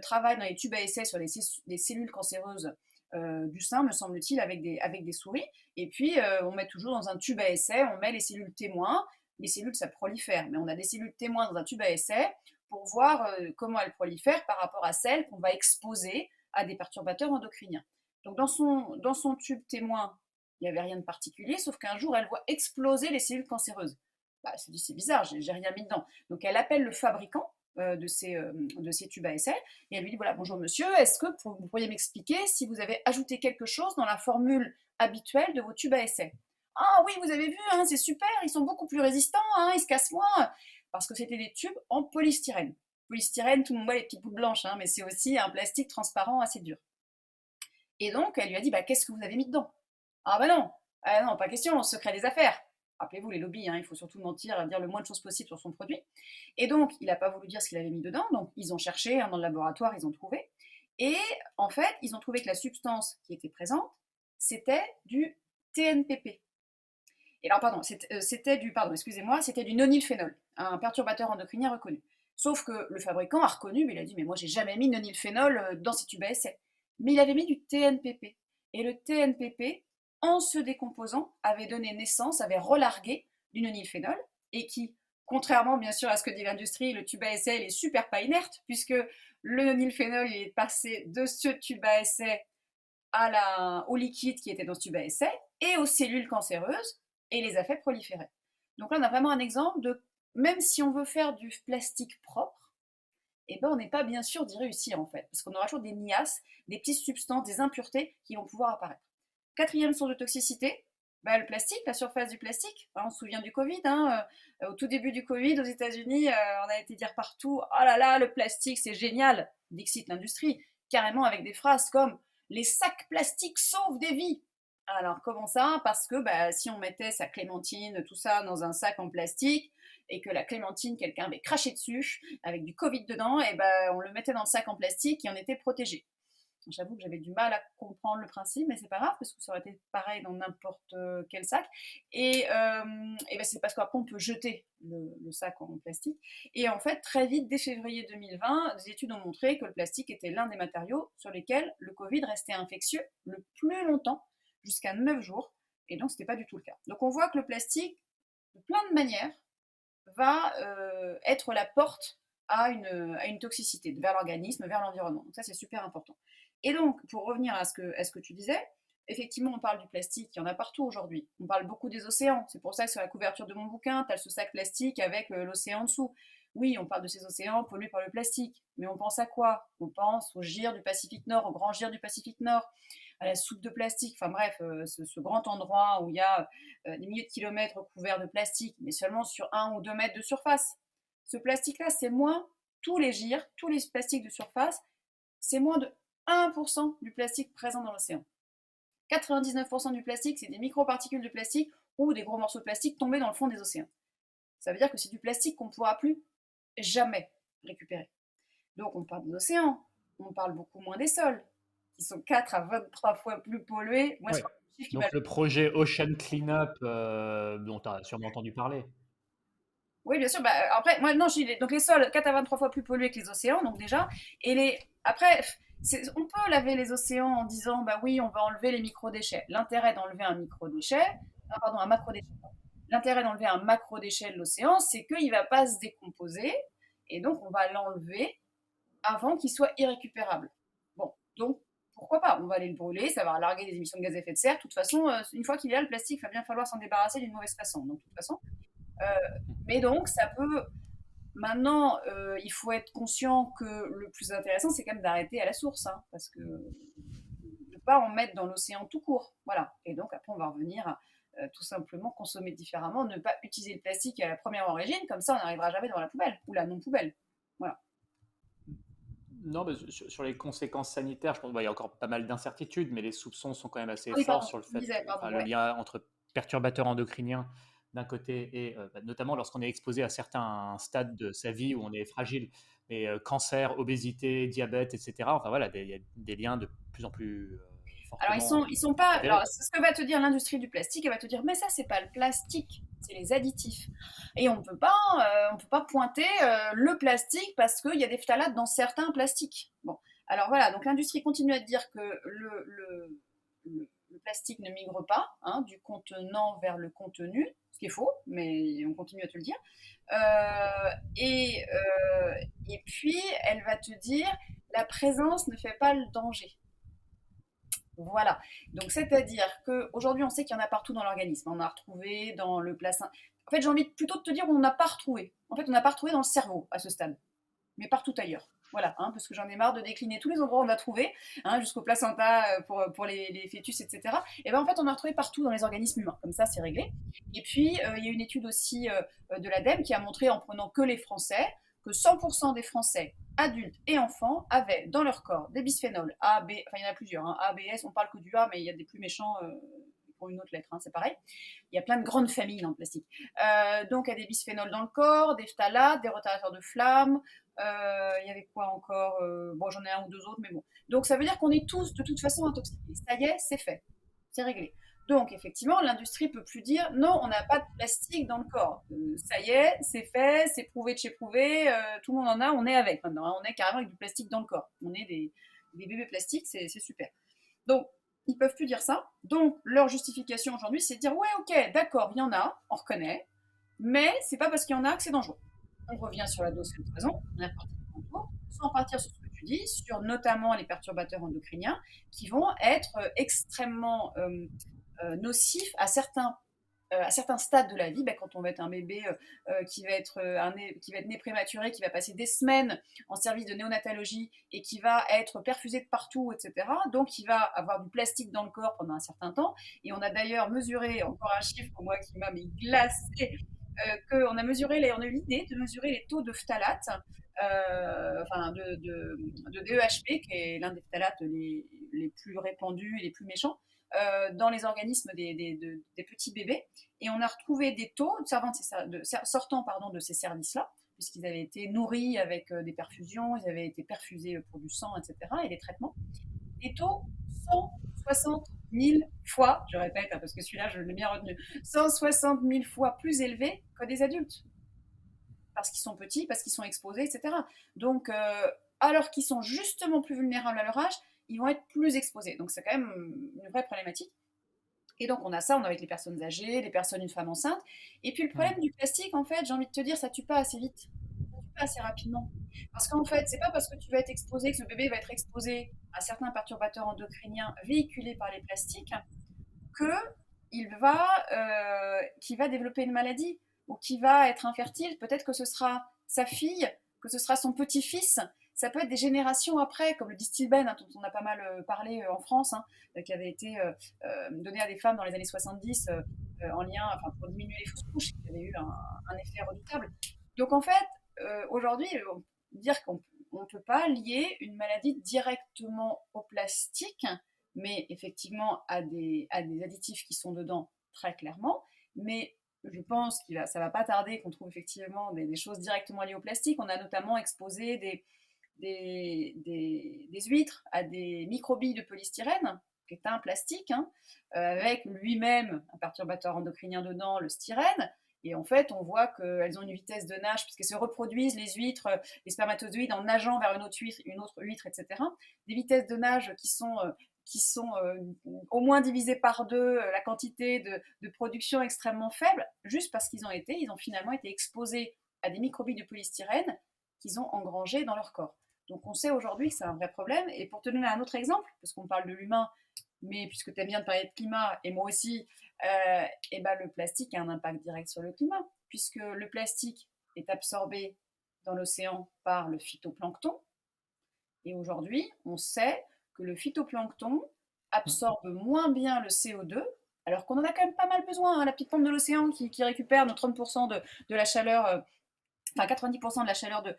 travaille dans les tubes à essai sur les cellules cancéreuses du sein, me semble-t-il, avec des souris. Et puis, on met toujours dans un tube à essai, on met les cellules témoins. Les cellules, ça prolifère, mais on a des cellules témoins dans un tube à essai pour voir comment elles prolifèrent par rapport à celles qu'on va exposer à des perturbateurs endocriniens. Donc dans son tube témoin, il n'y avait rien de particulier, sauf qu'un jour, elle voit exploser les cellules cancéreuses. Bah, elle se dit, c'est bizarre, j'ai rien mis dedans. Donc elle appelle le fabricant de ces tubes à essai, et elle lui dit, voilà, bonjour monsieur, est-ce que vous pourriez m'expliquer si vous avez ajouté quelque chose dans la formule habituelle de vos tubes à essai? Ah oui, vous avez vu, hein, c'est super, ils sont beaucoup plus résistants, hein, ils se cassent moins. Parce que c'était des tubes en polystyrène. Polystyrène, tout le monde voit les petites bouts blanches, hein, mais c'est aussi un plastique transparent assez dur. Et donc, elle lui a dit, bah, qu'est-ce que vous avez mis dedans? Ah bah non, non, pas question, secret des affaires. Rappelez-vous les lobbies, hein, il faut surtout mentir, dire le moins de choses possible sur son produit. Et donc, il n'a pas voulu dire ce qu'il avait mis dedans, donc ils ont cherché hein, dans le laboratoire, ils ont trouvé. Et en fait, ils ont trouvé que la substance qui était présente, c'était du TNPP. Et alors, pardon, c'était du nonylphénol, un perturbateur endocrinien reconnu. Sauf que le fabricant a reconnu, mais il a dit, mais moi j'ai jamais mis de nonylphénol dans ces tubes à essai. Mais il avait mis du TNPP. Et le TNPP, en se décomposant, avait donné naissance, avait relargué du nonylphénol, et qui, contrairement bien sûr à ce que dit l'industrie, le tube à essai il est super pas inerte, puisque le nonylphénol il est passé de ce tube à essai au liquide qui était dans ce tube à essai, et aux cellules cancéreuses, et les a fait proliférer. Donc là, on a vraiment un exemple de, même si on veut faire du plastique propre, eh ben, on n'est pas bien sûr d'y réussir en fait, parce qu'on aura toujours des niaces, des petites substances, des impuretés qui vont pouvoir apparaître. Quatrième source de toxicité, bah, le plastique, la surface du plastique. On se souvient du Covid, hein, au tout début du Covid aux États-Unis, on a été dire partout, oh là là, le plastique c'est génial, dixit l'industrie, carrément avec des phrases comme les sacs plastiques sauvent des vies. Alors comment ça? Parce que bah, si on mettait sa clémentine, tout ça dans un sac en plastique, et que la clémentine, quelqu'un avait craché dessus, avec du Covid dedans, et ben on le mettait dans le sac en plastique et on était protégé. J'avoue que j'avais du mal à comprendre le principe, mais c'est pas grave, parce que ça aurait été pareil dans n'importe quel sac. Et ben c'est parce qu'après, on peut jeter le sac en plastique. Et en fait, très vite, dès février 2020, des études ont montré que le plastique était l'un des matériaux sur lesquels le Covid restait infectieux le plus longtemps, jusqu'à 9 jours. Et donc, c'était pas du tout le cas. Donc, on voit que le plastique, de plein de manières, va être la porte à une toxicité vers l'organisme, vers l'environnement. Donc ça, c'est super important. Et donc, pour revenir à ce que tu disais, effectivement, on parle du plastique, il y en a partout aujourd'hui. On parle beaucoup des océans. C'est pour ça que sur la couverture de mon bouquin, tu as ce sac plastique avec l'océan en dessous. Oui, on parle de ces océans pollués par le plastique, mais on pense à quoi? On pense au gyre du Pacifique Nord, au grand gyre du Pacifique Nord, à la soupe de plastique, enfin bref, ce grand endroit où il y a des milliers de kilomètres recouverts de plastique, mais seulement sur 1 ou 2 mètres de surface. Ce plastique-là, c'est moins, tous les gyres, tous les plastiques de surface, c'est moins de 1% du plastique présent dans l'océan. 99% du plastique, c'est des microparticules de plastique ou des gros morceaux de plastique tombés dans le fond des océans. Ça veut dire que c'est du plastique qu'on ne pourra plus jamais récupérer. Donc on parle des océans, on parle beaucoup moins des sols, qui sont 4 à 23 fois plus pollués. Moi, je Ouais. crois que le chiffre qui m'a... Donc le projet Ocean Cleanup, dont tu as sûrement entendu parler. Oui, bien sûr. Bah, après, moi, non, donc les sols, 4 à 23 fois plus pollués que les océans, donc déjà. Et après, on peut laver les océans en disant, bah oui, on va enlever les microdéchets. L'intérêt d'enlever un microdéchet, pardon, un macrodéchet. L'intérêt d'enlever un macrodéchet de l'océan, c'est qu'il ne va pas se décomposer, et donc on va l'enlever avant qu'il soit irrécupérable. Bon, donc pourquoi pas? On va aller le brûler, ça va larguer des émissions de gaz à effet de serre. De toute façon, une fois qu'il est là, le plastique, il va bien falloir s'en débarrasser d'une mauvaise façon. Donc, de toute façon, euh, mais donc ça peut. Maintenant, il faut être conscient que le plus intéressant, c'est quand même d'arrêter à la source, hein, parce que ne pas en mettre dans l'océan tout court. Voilà. Et donc après, on va revenir à tout simplement consommer différemment, ne pas utiliser le plastique à la première origine, comme ça on n'arrivera jamais dans la poubelle ou la non-poubelle. Voilà. Non, mais sur les conséquences sanitaires, je pense qu'il y a encore pas mal d'incertitudes, mais les soupçons sont quand même assez Ah oui, forts pardon, sur le tu me fait disais, que, pardon, enfin, le ouais. lien entre perturbateurs endocriniens d'un côté et notamment lorsqu'on est exposé à certains stades de sa vie où on est fragile, mais cancer, obésité, diabète, etc. Enfin voilà, il y a des liens de plus en plus Alors fortement ils sont pas. avérés. Alors c'est ce que va te dire l'industrie du plastique. Elle va te dire, mais ça c'est pas le plastique, c'est les additifs. Et on peut pas pointer le plastique parce qu'il y a des phtalates dans certains plastiques. Bon, alors voilà. Donc l'industrie continue à te dire que le plastique ne migre pas hein, du contenant vers le contenu, ce qui est faux, mais on continue à te le dire. Euh, et, euh, et puis elle va te dire, la présence ne fait pas le danger. Voilà. Donc, c'est-à-dire qu'aujourd'hui, on sait qu'il y en a partout dans l'organisme. On en a retrouvé dans le placenta. En fait, j'ai envie plutôt de te dire on n'a pas retrouvé. En fait, on n'a pas retrouvé dans le cerveau à ce stade, mais partout ailleurs. Voilà, hein, parce que j'en ai marre de décliner tous les endroits où on a trouvé, hein, jusqu'au placenta pour les fœtus, etc. Et bien en fait, on a retrouvé partout dans les organismes humains. Comme ça, c'est réglé. Et puis, il y a une étude aussi de l'ADEME qui a montré, en prenant que les Français, que 100% des Français, adultes et enfants, avaient dans leur corps des bisphénols A, B, enfin il y en a plusieurs, hein, A, B, S, on parle que du A, mais il y a des plus méchants pour une autre lettre, hein, c'est pareil. Il y a plein de grandes familles dans le plastique. Donc il y a des bisphénols dans le corps, des phtalates, des retardateurs de flamme, il y avait quoi encore bon, j'en ai un ou deux autres, mais bon. Donc ça veut dire qu'on est tous de toute façon intoxiqués. Ça y est, c'est fait. C'est réglé. Donc effectivement, l'industrie peut plus dire non, on n'a pas de plastique dans le corps. Ça y est, c'est fait, c'est prouvé de chez prouvé, tout le monde en a, on est avec maintenant. Hein, on est carrément avec du plastique dans le corps. On est des bébés plastiques, c'est super. Donc ils peuvent plus dire ça. Donc leur justification aujourd'hui, c'est de dire ouais, ok, d'accord, il y en a, on reconnaît, mais c'est pas parce qu'il y en a que c'est dangereux. On revient sur la dose de poison, on est reparti en cours, sans partir sur ce que tu dis, sur notamment les perturbateurs endocriniens qui vont être extrêmement nocifs à certains stades de la vie, bah, quand on va être un bébé qui va être né prématuré, qui va passer des semaines en service de néonatologie et qui va être perfusé de partout, etc. Donc, il va avoir du plastique dans le corps pendant un certain temps. Et on a d'ailleurs mesuré, encore un chiffre moi qui m'a glacé, qu'on a mesuré, on a eu l'idée de mesurer les taux de phtalates, enfin de DEHP, qui est l'un des phthalates les plus répandus et les plus méchants, dans les organismes des petits bébés. Et on a retrouvé des taux sortant de ces services-là, puisqu'ils avaient été nourris avec des perfusions, ils avaient été perfusés pour du sang, etc., et des traitements. Des taux 160 000 fois, je répète, hein, parce que celui-là, je l'ai bien retenu, 160 000 fois plus élevés que des adultes. Parce qu'ils sont petits, parce qu'ils sont exposés, etc. Donc, alors qu'ils sont justement plus vulnérables à leur âge, ils vont être plus exposés. Donc, c'est quand même une vraie problématique. Et donc, on a ça, on a avec les personnes âgées, les personnes, une femme enceinte. Et puis, le problème du plastique, en fait, j'ai envie de te dire, ça tue pas assez vite. Ça tue pas assez rapidement. Parce qu'en fait, c'est pas parce que tu vas être exposé, que ce bébé va être exposé à certains perturbateurs endocriniens véhiculés par les plastiques, que qu'il va développer une maladie ou qu'il va être infertile. Peut-être que ce sera sa fille, que ce sera son petit-fils. Ça peut être des générations après, comme le distilbène, hein, dont on a pas mal parlé en France, hein, qui avait été donné à des femmes dans les années 70 en lien, enfin, pour diminuer les fausses couches, qui avait eu un effet redoutable. Donc en fait, aujourd'hui, dire qu'on ne peut pas lier une maladie directement au plastique, mais effectivement à des additifs qui sont dedans très clairement. Mais je pense que ça va pas tarder qu'on trouve effectivement des choses directement liées au plastique. On a notamment exposé des huîtres à des microbilles de polystyrène, qui est un plastique, hein, avec lui-même un perturbateur endocrinien dedans, le styrène. Et en fait, on voit qu'elles ont une vitesse de nage, puisqu'elles se reproduisent, les huîtres, les spermatozoïdes, en nageant vers une autre huître, etc. Des vitesses de nage qui sont au moins divisées par deux, la quantité de production extrêmement faible, juste parce ils ont finalement été exposés à des microbilles de polystyrène qu'ils ont engrangées dans leur corps. Donc on sait aujourd'hui que c'est un vrai problème. Et pour te donner un autre exemple, parce qu'on parle de l'humain, mais puisque tu aimes bien parler de climat, et moi aussi, et ben le plastique a un impact direct sur le climat, puisque le plastique est absorbé dans l'océan par le phytoplancton. Et aujourd'hui, on sait que le phytoplancton absorbe moins bien le CO2, alors qu'on en a quand même pas mal besoin, hein, la petite pomme de l'océan qui récupère nos 30% de la chaleur, enfin 90% de la chaleur de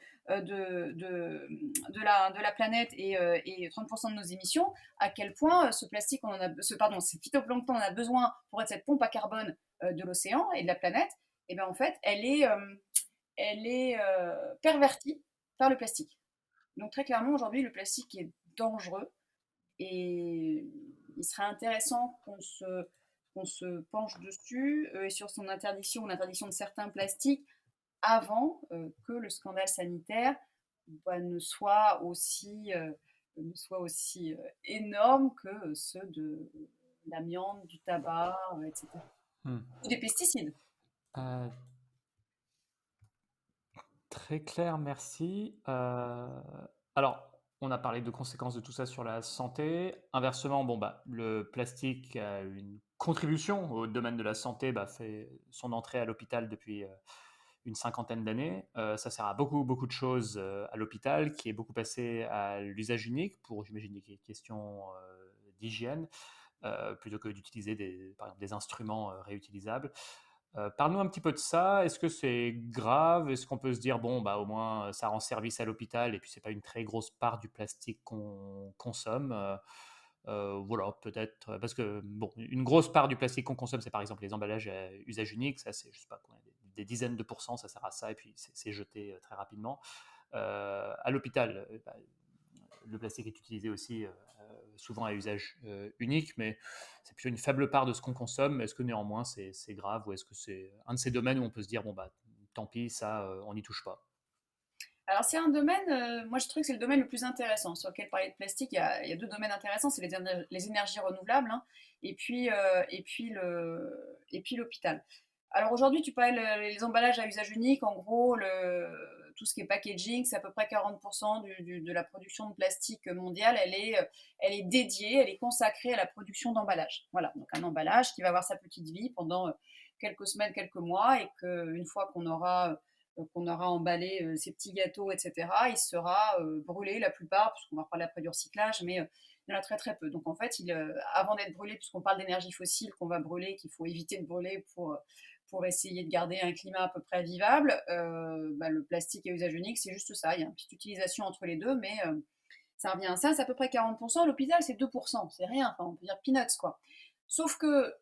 la planète et 30% de nos émissions, à quel point ce plastique, ce phytoplancton, on en a besoin pour être cette pompe à carbone de l'océan et de la planète, et bien en fait, elle est pervertie par le plastique. Donc très clairement, aujourd'hui, le plastique est dangereux et il serait intéressant qu'on se penche dessus et sur son interdiction ou l'interdiction de certains plastiques avant que le scandale sanitaire ne soit aussi énorme que ceux de l'amiante, du tabac, etc. Hmm. Ou des pesticides. Euh, Très clair, merci. Alors, on a parlé de conséquences de tout ça sur la santé. Inversement, bon, bah, le plastique a une contribution au domaine de la santé, bah, fait son entrée à l'hôpital depuis une cinquantaine d'années. Ça sert à beaucoup, beaucoup de choses à l'hôpital, qui est beaucoup passé à l'usage unique pour, j'imagine, des questions d'hygiène, plutôt que d'utiliser par exemple, des instruments réutilisables. Parle-nous un petit peu de ça. Est-ce que c'est grave? Est-ce qu'on peut se dire, bon, bah, au moins, ça rend service à l'hôpital et puis c'est pas une très grosse part du plastique qu'on consomme? Voilà, peut-être. Parce que, bon, une grosse part du plastique qu'on consomme, c'est par exemple les emballages à usage unique. Ça, c'est, je sais pas combien, des dizaines de pourcents, ça sert à ça et puis c'est jeté très rapidement. À l'hôpital, bah, le plastique est utilisé aussi souvent à usage unique, mais c'est plutôt une faible part de ce qu'on consomme. Est-ce que néanmoins c'est grave ou est-ce que c'est un de ces domaines où on peut se dire, bon, bah, tant pis, ça, on n'y touche pas? Alors c'est un domaine, moi je trouve que c'est le domaine le plus intéressant sur lequel parler de plastique. Il y a deux domaines intéressants, c'est les énergies renouvelables, hein, et puis l'hôpital. Alors aujourd'hui, tu parlais les emballages à usage unique, en gros, tout ce qui est packaging, c'est à peu près 40% de la production de plastique mondiale, elle est dédiée, elle est consacrée à la production d'emballage. Voilà, donc un emballage qui va avoir sa petite vie pendant quelques semaines, quelques mois, et qu'une fois qu'on aura emballé ces petits gâteaux, etc., il sera brûlé la plupart, puisqu'on va reparler après du recyclage, mais il y en a très très peu. Donc en fait, avant d'être brûlé, puisqu'on parle d'énergie fossile qu'on va brûler, qu'il faut éviter de brûler pour essayer de garder un climat à peu près vivable, bah, le plastique à usage unique, c'est juste ça. Il y a une petite utilisation entre les deux, mais ça revient à ça, c'est à peu près 40%. L'hôpital, c'est 2%, c'est rien, enfin, on peut dire peanuts, quoi. Sauf que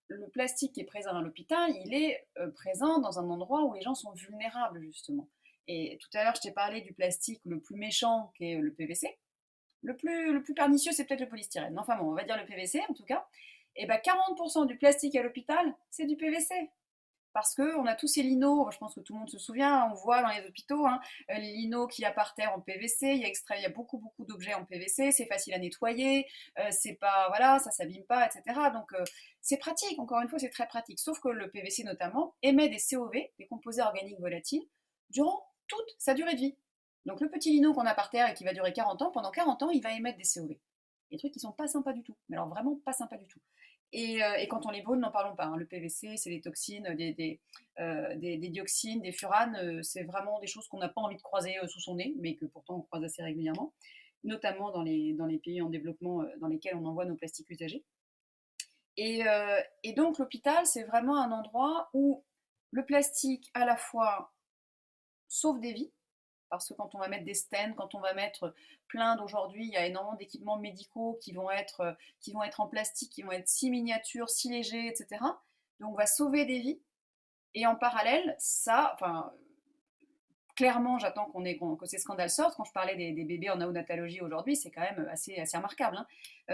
le plastique qui est présent à l'hôpital, il est présent dans un endroit où les gens sont vulnérables, justement. Et tout à l'heure, je t'ai parlé du plastique le plus méchant, qui est le PVC. Le plus pernicieux, c'est peut-être le polystyrène. Mais enfin bon, on va dire le PVC, en tout cas. Et bien, 40% du plastique à l'hôpital, c'est du PVC. Parce qu'on a tous ces linos, je pense que tout le monde se souvient, on voit dans les hôpitaux, hein, les linos qu'il y a par terre en PVC, il y a beaucoup, beaucoup d'objets en PVC, c'est facile à nettoyer, c'est pas, voilà, ça s'abîme pas, etc. Donc c'est pratique, encore une fois, c'est très pratique. Sauf que le PVC notamment émet des COV, des composés organiques volatiles, durant toute sa durée de vie. Donc le petit lino qu'on a par terre et qui va durer 40 ans, pendant 40 ans, il va émettre des COV. Des trucs qui sont pas sympas du tout, mais alors vraiment pas sympas du tout. Et quand on les brûle, n'en parlons pas, hein. Le PVC, c'est des toxines, des dioxines, des furanes. C'est vraiment des choses qu'on n'a pas envie de croiser sous son nez, mais que pourtant on croise assez régulièrement, notamment dans les pays en développement dans lesquels on envoie nos plastiques usagés. Et donc l'hôpital, c'est vraiment un endroit où le plastique, à la fois, sauve des vies, parce que quand on va mettre des stents, quand on va mettre plein d'aujourd'hui, il y a énormément d'équipements médicaux qui vont être en plastique, qui vont être si miniatures, si légers, etc. Donc on va sauver des vies. Et en parallèle, ça, enfin, clairement, j'attends que ces scandales sortent. Quand je parlais des bébés en néonatologie aujourd'hui, c'est quand même assez remarquable, hein.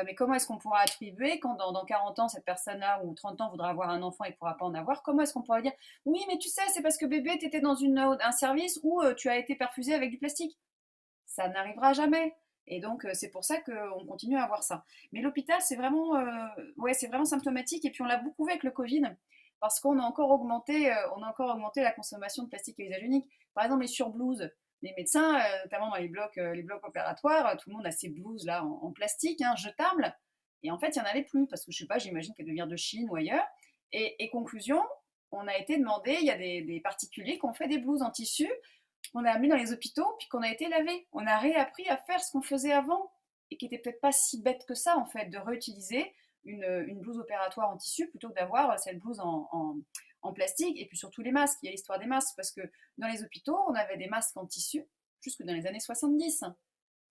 Mais comment est-ce qu'on pourra attribuer, quand dans 40 ans, cette personne-là, ou 30 ans, voudra avoir un enfant et ne pourra pas en avoir, comment est-ce qu'on pourra dire, oui, mais tu sais, c'est parce que bébé, tu étais dans un service où tu as été perfusé avec du plastique. Ça n'arrivera jamais. Et donc, c'est pour ça qu'on continue à avoir ça. Mais l'hôpital, ouais, c'est vraiment symptomatique. Et puis, on l'a beaucoup vu avec le Covid, parce qu'on a encore augmenté la consommation de plastique à usage unique. Par exemple, les surblouses. Les médecins, notamment dans les blocs opératoires, tout le monde a ces blouses là en plastique, hein, jetables. Et en fait, il n'y en avait plus, parce que je sais pas, j'imagine qu'elles deviennent de Chine ou ailleurs. Et conclusion, on a été demandé, il y a des particuliers qui ont fait des blouses en tissu, on a amené dans les hôpitaux, puis qu'on a été lavé. On a réappris à faire ce qu'on faisait avant, et qui était peut-être pas si bête que ça, en fait, de réutiliser une blouse opératoire en tissu plutôt que d'avoir cette blouse en plastique. Et puis surtout les masques, il y a l'histoire des masques, parce que dans les hôpitaux, on avait des masques en tissu jusque dans les années 70.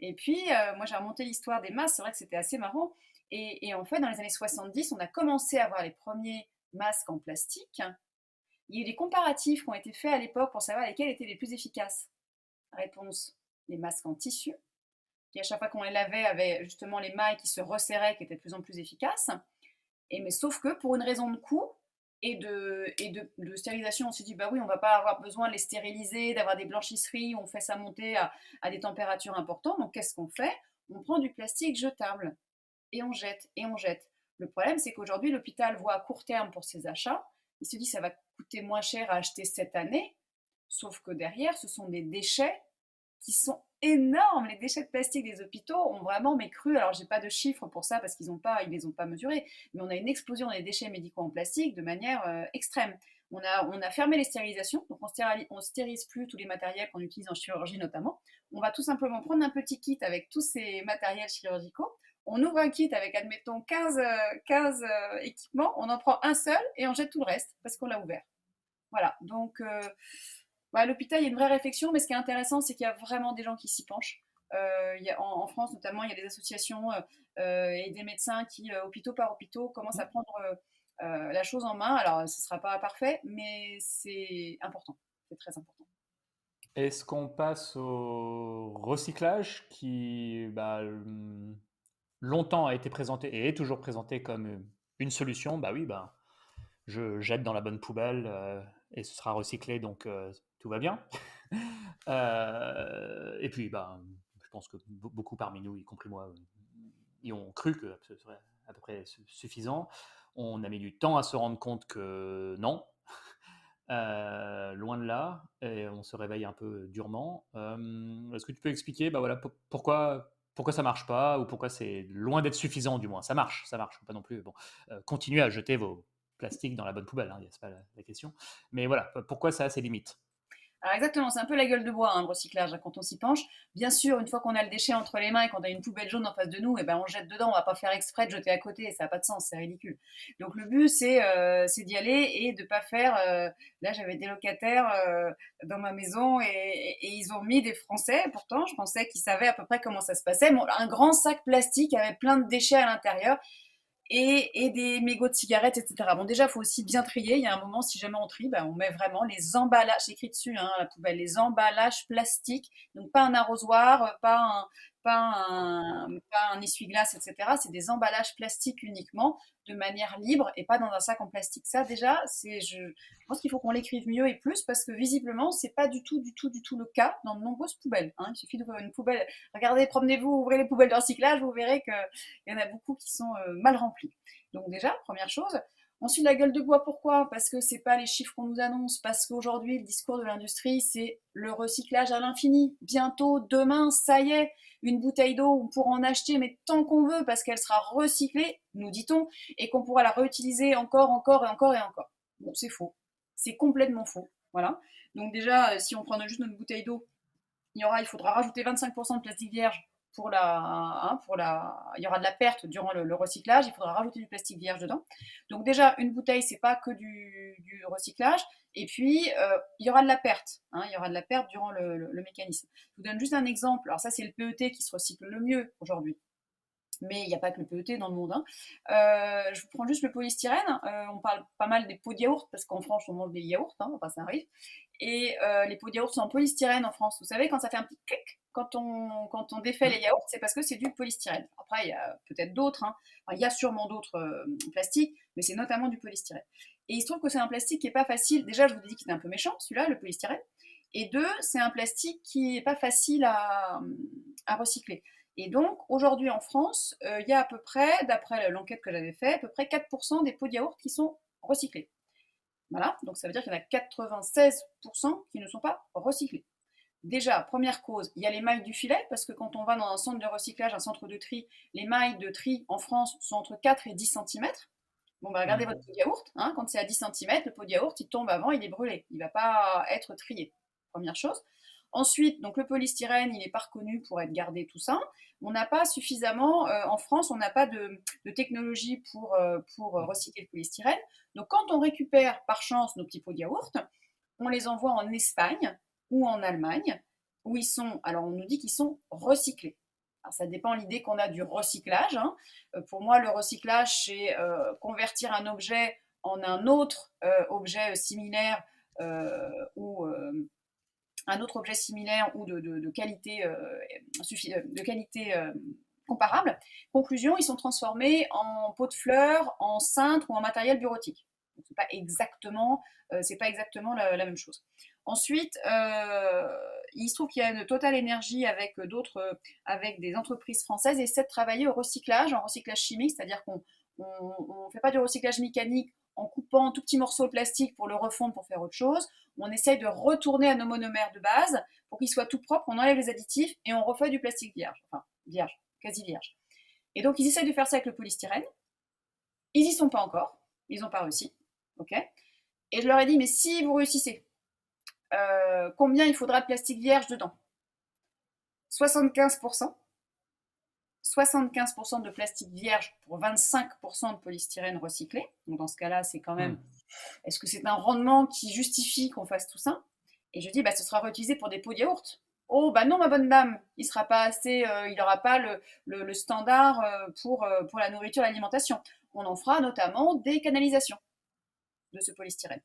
Et puis, moi j'ai remonté l'histoire des masques, c'est vrai que c'était assez marrant. Et en fait, dans les années 70, on a commencé à avoir les premiers masques en plastique. Il y a eu des comparatifs qui ont été faits à l'époque pour savoir lesquels étaient les plus efficaces. Réponse, les masques en tissu, qui à chaque fois qu'on les lavait avaient justement les mailles qui se resserraient, qui étaient de plus en plus efficaces. Mais sauf que pour une raison de coût et de stérilisation, on s'est dit, bah oui, on va pas avoir besoin de les stériliser, d'avoir des blanchisseries où on fait ça monter à des températures importantes. Donc qu'est-ce qu'on fait? On prend du plastique jetable et on jette, et on jette. Le problème, c'est qu'aujourd'hui, l'hôpital voit à court terme pour ses achats. Il se dit, ça va coûter moins cher à acheter cette année. Sauf que derrière, ce sont des déchets qui sont énormes. Les déchets de plastique des hôpitaux ont vraiment cru. Alors, j'ai pas de chiffres pour ça parce ils les ont pas mesurés. Mais on a une explosion des déchets médicaux en plastique de manière extrême. On a fermé les stérilisations, donc on stérilise plus tous les matériels qu'on utilise en chirurgie notamment. On va tout simplement prendre un petit kit avec tous ces matériels chirurgicaux. On ouvre un kit avec, admettons, 15 équipements, on en prend un seul et on jette tout le reste parce qu'on l'a ouvert. Voilà, donc à l'hôpital, il y a une vraie réflexion, mais ce qui est intéressant, c'est qu'il y a vraiment des gens qui s'y penchent. En France, notamment, il y a des associations et des médecins qui, hôpitaux par hôpitaux, commencent à prendre la chose en main. Alors, ce ne sera pas parfait, mais c'est important. C'est très important. Est-ce qu'on passe au recyclage qui longtemps a été présenté et est toujours présenté comme une solution? Bah oui, bah, je jette dans la bonne poubelle et ce sera recyclé, donc tout va bien. Et puis, bah, je pense que beaucoup parmi nous, y compris moi, y ont cru que ce serait à peu près suffisant. On a mis du temps à se rendre compte que non, loin de là, et on se réveille un peu durement. Est-ce que tu peux expliquer, bah voilà, pourquoi ça marche pas, ou pourquoi c'est loin d'être suffisant, du moins? Ça marche, faut pas non plus. Bon, continuez à jeter vos plastiques dans la bonne poubelle, hein, c'est pas la question. Mais voilà, pourquoi ça a ses limites? Alors exactement, c'est un peu la gueule de bois, hein, le recyclage, hein, quand on s'y penche. Bien sûr, une fois qu'on a le déchet entre les mains et qu'on a une poubelle jaune en face de nous, et ben on jette dedans, on va pas faire exprès de jeter à côté, ça n'a pas de sens, c'est ridicule. Donc le but, c'est d'y aller et de pas faire. Là, j'avais des locataires dans ma maison et ils ont mis des Français, pourtant, je pensais qu'ils savaient à peu près comment ça se passait. Bon, un grand sac plastique avec plein de déchets à l'intérieur et des mégots de cigarettes, etc. Bon, déjà, il faut aussi bien trier. Il y a un moment, si jamais on trie, ben, on met vraiment les emballages, c'est écrit dessus, hein, la poubelle, les emballages plastiques. Donc, pas un arrosoir, pas un essuie-glace, etc. C'est des emballages plastiques uniquement, de manière libre et pas dans un sac en plastique. Ça, déjà, je pense qu'il faut qu'on l'écrive mieux et plus parce que visiblement, c'est pas du tout, du tout, du tout le cas dans de nombreuses poubelles, hein. Il suffit d'ouvrir une poubelle. Regardez, promenez-vous, ouvrez les poubelles de recyclage, vous verrez qu'il y en a beaucoup qui sont mal remplis. Donc déjà, première chose, Ensuite, la gueule de bois, pourquoi? Parce que c'est pas les chiffres qu'on nous annonce, parce qu'aujourd'hui, le discours de l'industrie, c'est le recyclage à l'infini. Bientôt, demain, ça y est, une bouteille d'eau, on pourra en acheter, mais tant qu'on veut, parce qu'elle sera recyclée, nous dit-on, et qu'on pourra la réutiliser encore, encore et encore et encore. Bon, c'est faux. C'est complètement faux. Voilà. Donc déjà, si on prend juste notre bouteille d'eau, il faudra rajouter 25% de plastique vierge il y aura de la perte durant le recyclage, il faudra rajouter du plastique vierge dedans. Donc déjà, une bouteille, c'est pas que du recyclage, et puis il y aura de la perte, hein, il y aura de la perte durant le mécanisme. Je vous donne juste un exemple, alors ça c'est le PET qui se recycle le mieux aujourd'hui. Mais il n'y a pas que le PET dans le monde, hein. Je vous prends juste le polystyrène. On parle pas mal des pots de yaourt, parce qu'en France, on mange des yaourts, hein, enfin, ça arrive. Et les pots de yaourt sont en polystyrène en France. Vous savez, quand ça fait un petit clic, quand on défait les yaourts, c'est parce que c'est du polystyrène. Après, il y a peut-être d'autres, hein. Enfin, il y a sûrement d'autres plastiques, mais c'est notamment du polystyrène. Et il se trouve que c'est un plastique qui n'est pas facile. Déjà, je vous ai dit qu'il était un peu méchant, celui-là, le polystyrène. Et deux, c'est un plastique qui n'est pas facile à recycler. Et donc, aujourd'hui en France, il y a à peu près, d'après l'enquête que j'avais faite, à peu près 4% des pots de yaourt qui sont recyclés. Voilà, donc ça veut dire qu'il y en a 96% qui ne sont pas recyclés. Déjà, première cause, il y a les mailles du filet, parce que quand on va dans un centre de recyclage, un centre de tri, les mailles de tri en France sont entre 4 et 10 cm. Bon, bah, regardez votre pot de yaourt, hein, quand c'est à 10 cm, le pot de yaourt, il tombe avant, il est brûlé. Il ne va pas être trié, première chose. Ensuite, donc le polystyrène, il n'est pas reconnu pour être gardé tout ça. On n'a pas suffisamment, en France, on n'a pas de technologie pour recycler le polystyrène. Donc quand on récupère par chance nos petits pots de yaourt, on les envoie en Espagne ou en Allemagne, où ils sont, alors on nous dit qu'ils sont recyclés. Alors ça dépend l'idée qu'on a du recyclage, hein. Pour moi, le recyclage, c'est convertir un objet en un autre objet similaire ou un autre objet similaire ou de qualité, comparable. Conclusion, ils sont transformés en pots de fleurs, en cintre ou en matériel bureautique. C'est pas exactement, la même chose. Ensuite, il se trouve qu'il y a une Total Energy avec des entreprises françaises et essaie de travailler au recyclage, en recyclage chimique, c'est-à-dire qu'on ne fait pas du recyclage mécanique en coupant un tout petit morceau de plastique pour le refondre pour faire autre chose. On essaye de retourner à nos monomères de base pour qu'ils soient tout propres, on enlève les additifs et on refait du plastique vierge, enfin vierge, quasi vierge. Et donc ils essayent de faire ça avec le polystyrène. Ils y sont pas encore, ils n'ont pas réussi, ok. Et je leur ai dit, mais si vous réussissez, combien il faudra de plastique vierge dedans? 75%. 75% de plastique vierge pour 25% de polystyrène recyclé. Donc dans ce cas-là, c'est quand même... Est-ce que c'est un rendement qui justifie qu'on fasse tout ça? Et je dis, bah, ce sera réutilisé pour des pots de yaourt. Oh, bah non, ma bonne dame, il sera pas assez, il n'aura pas le standard pour la nourriture et l'alimentation. On en fera notamment des canalisations de ce polystyrène.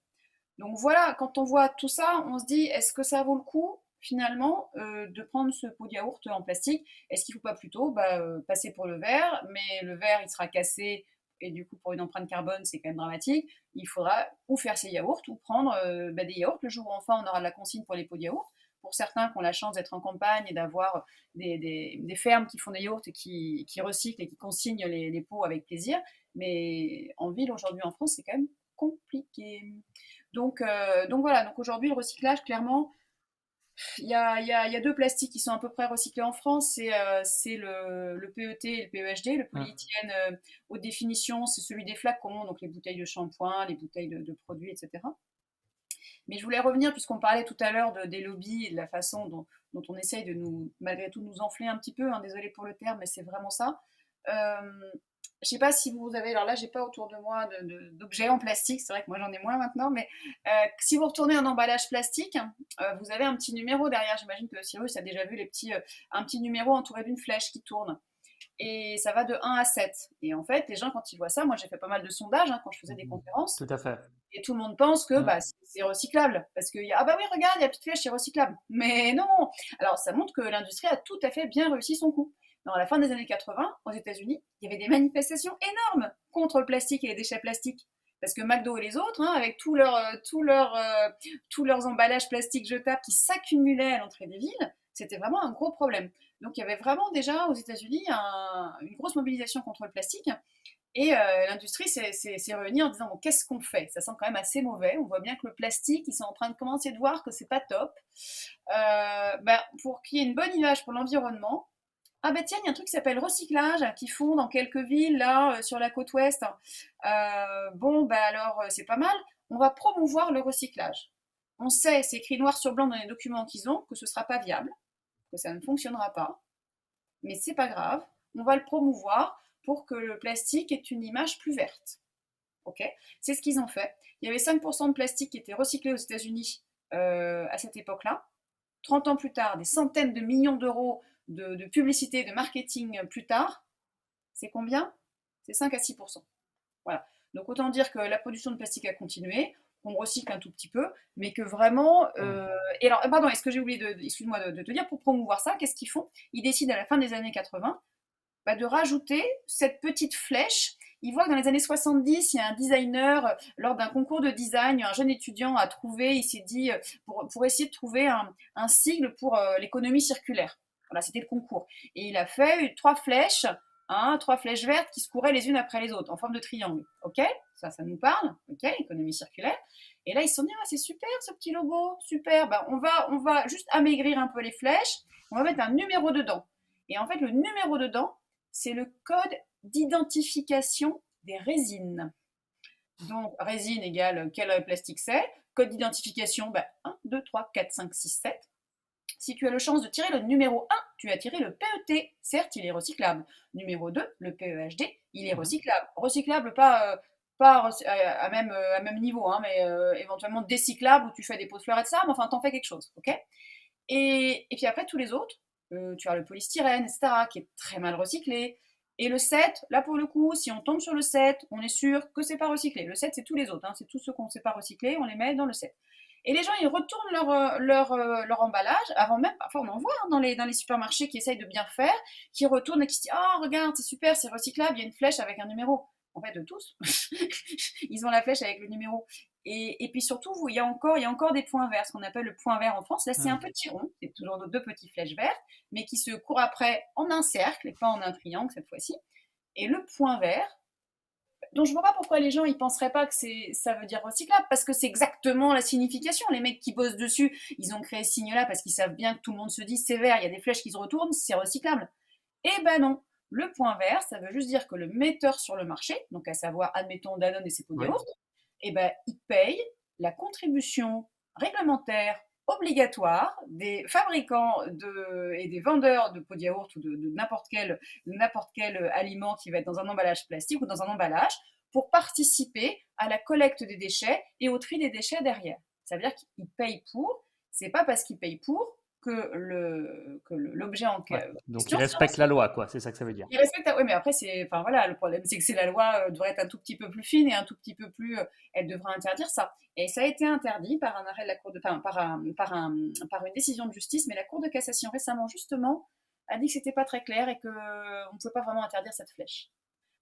Donc voilà, quand on voit tout ça, on se dit, est-ce que ça vaut le coup finalement de prendre ce pot de yaourt en plastique? Est-ce qu'il ne faut pas plutôt passer pour le verre? Mais le verre, il sera cassé et du coup, pour une empreinte carbone, c'est quand même dramatique. Il faudra ou faire ces yaourts ou prendre des yaourts le jour où enfin on aura de la consigne pour les pots de yaourt. Pour certains qui ont la chance d'être en campagne et d'avoir des fermes qui font des yaourts et qui recyclent et qui consignent les pots avec plaisir. Mais en ville, aujourd'hui en France, c'est quand même compliqué. Donc voilà, donc aujourd'hui le recyclage, clairement, il y a deux plastiques qui sont à peu près recyclés en France, c'est le PET et le PEHD, le polyéthylène haute définition, c'est celui des flacons, donc les bouteilles de shampoing, les bouteilles de produits, etc. Mais je voulais revenir, puisqu'on parlait tout à l'heure des lobbies et de la façon dont on essaye de malgré tout, nous enfler un petit peu, hein, désolé pour le terme, mais c'est vraiment ça. Je sais pas si vous avez, alors là j'ai pas autour de moi d'objets en plastique, c'est vrai que moi j'en ai moins maintenant, mais si vous retournez un emballage plastique, vous avez un petit numéro derrière, j'imagine que Cyrus a déjà vu un petit numéro entouré d'une flèche qui tourne. Et ça va de 1 à 7. Et en fait, les gens quand ils voient ça, moi j'ai fait pas mal de sondages quand je faisais des conférences, Tout à fait. et tout le monde pense que c'est recyclable. Parce que, ah bah oui, regarde, il y a la petite flèche, c'est recyclable. Mais non. Alors ça montre que l'industrie a tout à fait bien réussi son coup. Dans la fin des années 80, aux États-Unis, il y avait des manifestations énormes contre le plastique et les déchets plastiques. Parce que McDo et les autres, avec tous leurs emballages plastiques jetables qui s'accumulaient à l'entrée des villes, c'était vraiment un gros problème. Donc il y avait vraiment déjà aux États-Unis une grosse mobilisation contre le plastique. Et l'industrie s'est réunie en disant bon, qu'est-ce qu'on fait? Ça sent quand même assez mauvais. On voit bien que le plastique, ils sont en train de commencer de voir que c'est pas top. Pour qu'il y ait une bonne image pour l'environnement, ah ben tiens, il y a un truc qui s'appelle recyclage qui font dans quelques villes là sur la côte ouest. C'est pas mal. On va promouvoir le recyclage. On sait, c'est écrit noir sur blanc dans les documents qu'ils ont, que ce sera pas viable, que ça ne fonctionnera pas. Mais c'est pas grave. On va le promouvoir pour que le plastique ait une image plus verte. Ok, c'est ce qu'ils ont fait. Il y avait 5% de plastique qui était recyclé aux États-Unis à cette époque-là. 30 ans plus tard, des centaines de millions d'euros de publicité, de marketing plus tard, c'est combien? C'est 5 à 6%. Voilà. Donc autant dire que la production de plastique a continué, qu'on recycle un tout petit peu, mais que vraiment... Et alors, pardon, est-ce que j'ai oublié excuse-moi de te dire, pour promouvoir ça, qu'est-ce qu'ils font? Ils décident à la fin des années 80 de rajouter cette petite flèche. Ils voient que dans les années 70, il y a un designer, lors d'un concours de design, un jeune étudiant a trouvé, il s'est dit, pour essayer de trouver un sigle pour l'économie circulaire. Voilà, c'était le concours. Et il a fait 3 flèches, 3 flèches vertes qui se couraient les unes après les autres, en forme de triangle. Ok, ça nous parle. Ok, économie circulaire. Et là, ils se sont dit, ah, c'est super ce petit logo, super. On va juste amaigrir un peu les flèches, on va mettre un numéro dedans. Et en fait, le numéro dedans, c'est le code d'identification des résines. Donc, résine égale quel plastique c'est. Code d'identification, 1, 2, 3, 4, 5, 6, 7. Si tu as la chance de tirer le numéro 1, tu as tiré le PET. Certes, il est recyclable. Numéro 2, le PEHD, il est recyclable. Recyclable, pas à même niveau, mais éventuellement décyclable où tu fais des pots de fleurs et de ça, mais enfin, t'en fais quelque chose. Ok. Et puis après, tous les autres, tu as le polystyrène, etc., qui est très mal recyclé. Et le 7, là pour le coup, si on tombe sur le 7, on est sûr que c'est pas recyclé. Le 7, c'est tous les autres, c'est tous ceux qu'on ne sait pas recycler, on les met dans le 7. Et les gens, ils retournent leur emballage, avant même, parfois on en voit dans les supermarchés qui essayent de bien faire, qui retournent et qui se disent oh, regarde, c'est super, c'est recyclable, il y a une flèche avec un numéro. En fait, de tous, ils ont la flèche avec le numéro. Et puis surtout, il y a encore des points verts, ce qu'on appelle le point vert en France. Là, c'est un petit rond, c'est toujours 2 petites flèches vertes, mais qui se courent après en un cercle et pas en un triangle cette fois-ci. Et le point vert, donc je ne vois pas pourquoi les gens ils penseraient pas que ça veut dire recyclable, parce que c'est exactement la signification. Les mecs qui bossent dessus, ils ont créé ce signe-là parce qu'ils savent bien que tout le monde se dit c'est vert, il y a des flèches qui se retournent, c'est recyclable. Eh ben non. Le point vert, ça veut juste dire que le metteur sur le marché, donc à savoir, admettons, Danone et ses pots de yaourt, eh ben, il paye la contribution réglementaire obligatoire des fabricants et des vendeurs de pots de yaourt ou de n'importe quel aliment qui va être dans un emballage plastique ou dans un emballage pour participer à la collecte des déchets et au tri des déchets derrière. Ça veut dire qu'il paye pour, c'est pas parce qu'il paye pour que l'objet en question. Donc il respecte la loi, quoi, c'est ça que ça veut dire. Il respecte, oui, mais après, enfin voilà, le problème, c'est que la loi devrait être un tout petit peu plus fine et un tout petit peu plus, elle devrait interdire ça. Et ça a été interdit par un arrêt de la Cour de, enfin, par une décision de justice, mais la Cour de cassation récemment, justement, a dit que c'était pas très clair et qu'on ne pouvait pas vraiment interdire cette flèche.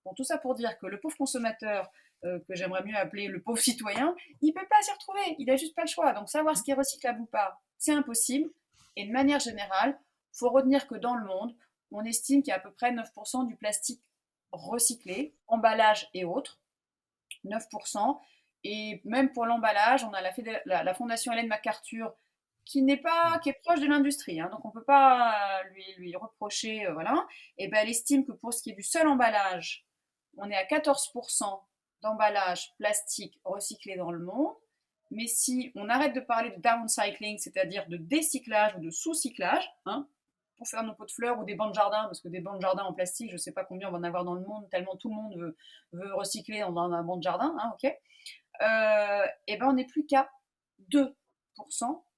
Bon, tout ça pour dire que le pauvre consommateur, que j'aimerais mieux appeler le pauvre citoyen, il peut pas s'y retrouver, il a juste pas le choix. Donc savoir ce qui est recyclable ou pas, c'est impossible. Et de manière générale, il faut retenir que dans le monde, on estime qu'il y a à peu près 9% du plastique recyclé, emballage et autres. 9%. Et même pour l'emballage, on a la Fondation Ellen MacArthur qui est proche de l'industrie, donc on ne peut pas lui reprocher, voilà. Et ben elle estime que pour ce qui est du seul emballage, on est à 14% d'emballage plastique recyclé dans le monde. Mais si on arrête de parler de downcycling, c'est-à-dire de décyclage ou de sous-cyclage, pour faire nos pots de fleurs ou des bancs de jardin, parce que des bancs de jardin en plastique, je ne sais pas combien on va en avoir dans le monde, tellement tout le monde veut recycler dans un banc de jardin, ok. Et ben on n'est plus qu'à 2%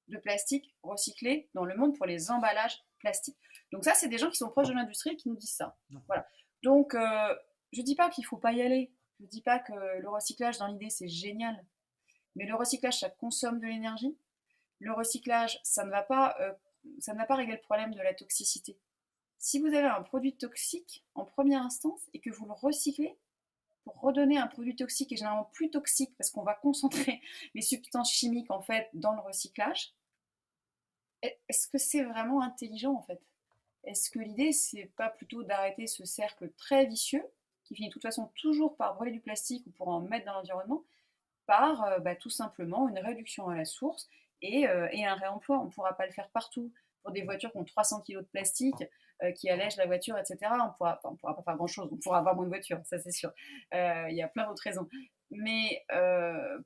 de plastique recyclé dans le monde pour les emballages plastiques. Donc ça, c'est des gens qui sont proches de l'industrie qui nous disent ça. Voilà. Donc, je ne dis pas qu'il ne faut pas y aller. Je ne dis pas que le recyclage, dans l'idée, c'est génial. Mais le recyclage, ça consomme de l'énergie. Le recyclage, ça ne va pas régler le problème de la toxicité. Si vous avez un produit toxique en première instance et que vous le recyclez pour redonner un produit toxique et généralement plus toxique parce qu'on va concentrer les substances chimiques en fait dans le recyclage, est-ce que c'est vraiment intelligent en fait? Est-ce que l'idée c'est pas plutôt d'arrêter ce cercle très vicieux qui finit de toute façon toujours par brûler du plastique ou pour en mettre dans l'environnement, par tout simplement une réduction à la source et un réemploi. On ne pourra pas le faire partout. Pour des voitures qui ont 300 kilos de plastique, qui allègent la voiture, etc., on pourra pas faire grand-chose. On pourra avoir moins de voitures, ça c'est sûr. Il y a plein d'autres raisons. Mais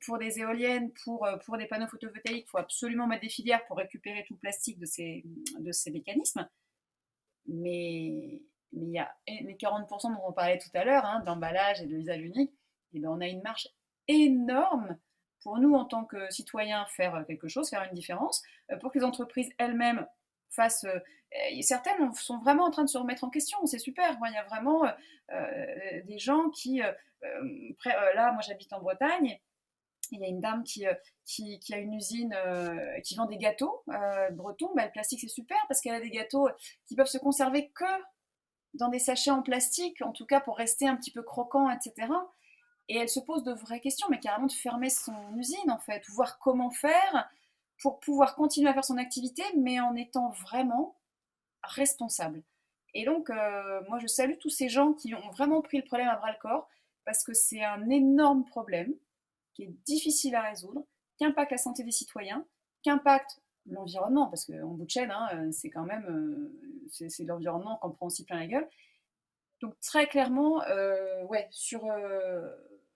pour des éoliennes, pour des panneaux photovoltaïques, il faut absolument mettre des filières pour récupérer tout le plastique de ces mécanismes. Mais il y a les 40% dont on parlait tout à l'heure, hein, d'emballage et de usage unique, et ben on a une marge énorme pour nous en tant que citoyens faire quelque chose, faire une différence, pour que les entreprises elles-mêmes fassent... certaines sont vraiment en train de se remettre en question, c'est super. Il y a vraiment des gens qui... là, moi j'habite en Bretagne, il y a une dame qui a une usine qui vend des gâteaux bretons. Bah, le plastique, c'est super parce qu'elle a des gâteaux qui peuvent se conserver que dans des sachets en plastique, en tout cas pour rester un petit peu croquant, etc. Et elle se pose de vraies questions, mais carrément de fermer son usine, en fait, voir comment faire pour pouvoir continuer à faire son activité, mais en étant vraiment responsable. Et donc, moi, je salue tous ces gens qui ont vraiment pris le problème à bras le corps, parce que c'est un énorme problème qui est difficile à résoudre, qui impacte la santé des citoyens, qui impacte l'environnement, parce qu'en bout de chaîne, hein, c'est quand même c'est l'environnement qu'on prend aussi plein la gueule. Donc très clairement, ouais,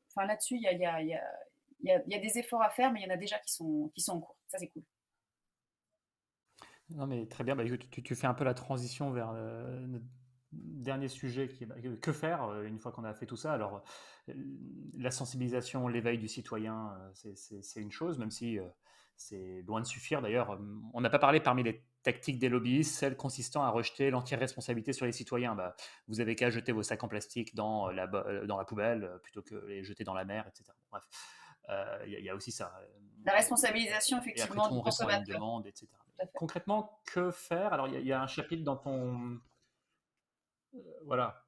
enfin là-dessus, il y a des efforts à faire, mais il y en a déjà qui sont en cours. Ça, c'est cool. Non, mais très bien. Bah, écoute, tu fais un peu la transition vers notre dernier sujet qui est bah, que faire une fois qu'on a fait tout ça. Alors, euh, la sensibilisation, l'éveil du citoyen, c'est une chose, même si c'est loin de suffire. D'ailleurs, on n'a pas parlé parmi les tactiques des lobbyistes, celle consistant à rejeter l'entière responsabilité sur les citoyens. Bah, vous avez qu'à jeter vos sacs en plastique dans la poubelle plutôt que les jeter dans la mer, etc. Bref, il y a aussi ça. La responsabilisation, Et après effectivement, tout, du on répond à une consommateur. demande, etc. Tout à fait. Concrètement, que faire? Alors, il y a un chapitre dans ton... Voilà.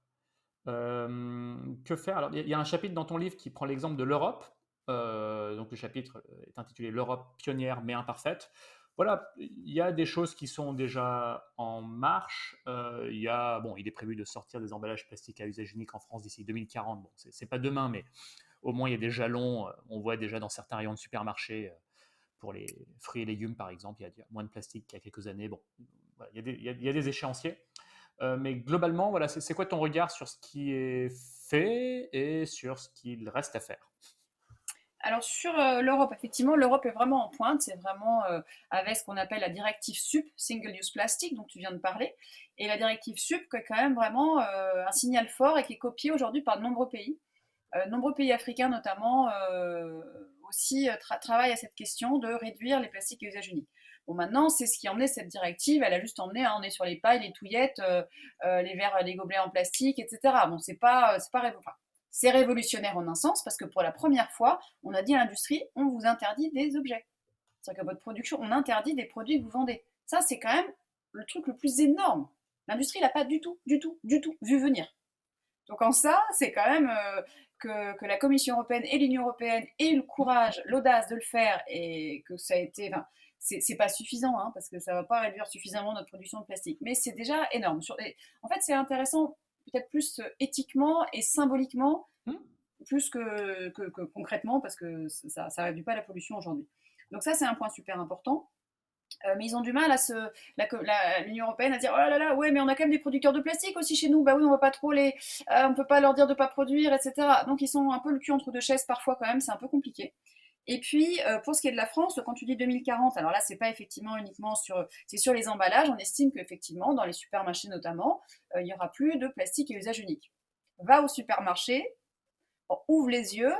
Que faire? Alors, il y a un chapitre dans ton livre qui prend l'exemple de l'Europe. Donc, le chapitre est intitulé L'Europe pionnière mais imparfaite. Voilà, il y a des choses qui sont déjà en marche. Bon, il est prévu de sortir des emballages plastiques à usage unique en France d'ici 2040. Bon, c'est pas demain, mais au moins il y a des jalons. On voit déjà dans certains rayons de supermarché pour les fruits et légumes, par exemple, il y a moins de plastique qu'il y a quelques années. Bon, voilà, il y a des échéanciers. Mais globalement, voilà, c'est quoi ton regard sur ce qui est fait et sur ce qu'il reste à faire? Alors sur l'Europe, effectivement, l'Europe est vraiment en pointe. C'est vraiment avec ce qu'on appelle la directive SUP, Single Use Plastic, dont tu viens de parler. Et la directive SUP, qui est quand même vraiment un signal fort et qui est copié aujourd'hui par de nombreux pays. Nombreux pays africains notamment aussi travaillent à cette question de réduire les plastiques à usage unique. Bon, maintenant, c'est ce qui a emmené cette directive. Elle a juste emmené, hein, on est sur les pailles, les touillettes, les verres, les gobelets en plastique, etc. Bon, c'est révolutionnaire en un sens parce que pour la première fois, on a dit à l'industrie, on vous interdit des objets. C'est-à-dire qu'à votre production, on interdit des produits que vous vendez. Ça, c'est quand même le truc le plus énorme. L'industrie l'a pas du tout, du tout, du tout vu venir. Donc en ça, c'est quand même que la Commission européenne et l'Union européenne aient eu le courage, l'audace de le faire et que ça a été... Enfin, c'est pas suffisant, hein, parce que ça va pas réduire suffisamment notre production de plastique, mais c'est déjà énorme. En fait, c'est intéressant peut-être plus éthiquement et symboliquement, Hmm. plus que concrètement, parce que ça ne réduit pas la pollution aujourd'hui. Donc ça, c'est un point super important. Mais ils ont du mal l'Union européenne à dire oh là là, ouais, mais on a quand même des producteurs de plastique aussi chez nous. Bah oui, on va pas trop on peut pas leur dire de pas produire, etc. Donc ils sont un peu le cul entre deux chaises parfois quand même, c'est un peu compliqué. Et puis pour ce qui est de la France, quand tu dis 2040, alors là c'est pas effectivement uniquement c'est sur les emballages. On estime qu'effectivement dans les supermarchés notamment, il y aura plus de plastique à usage unique. Va au supermarché, ouvre les yeux.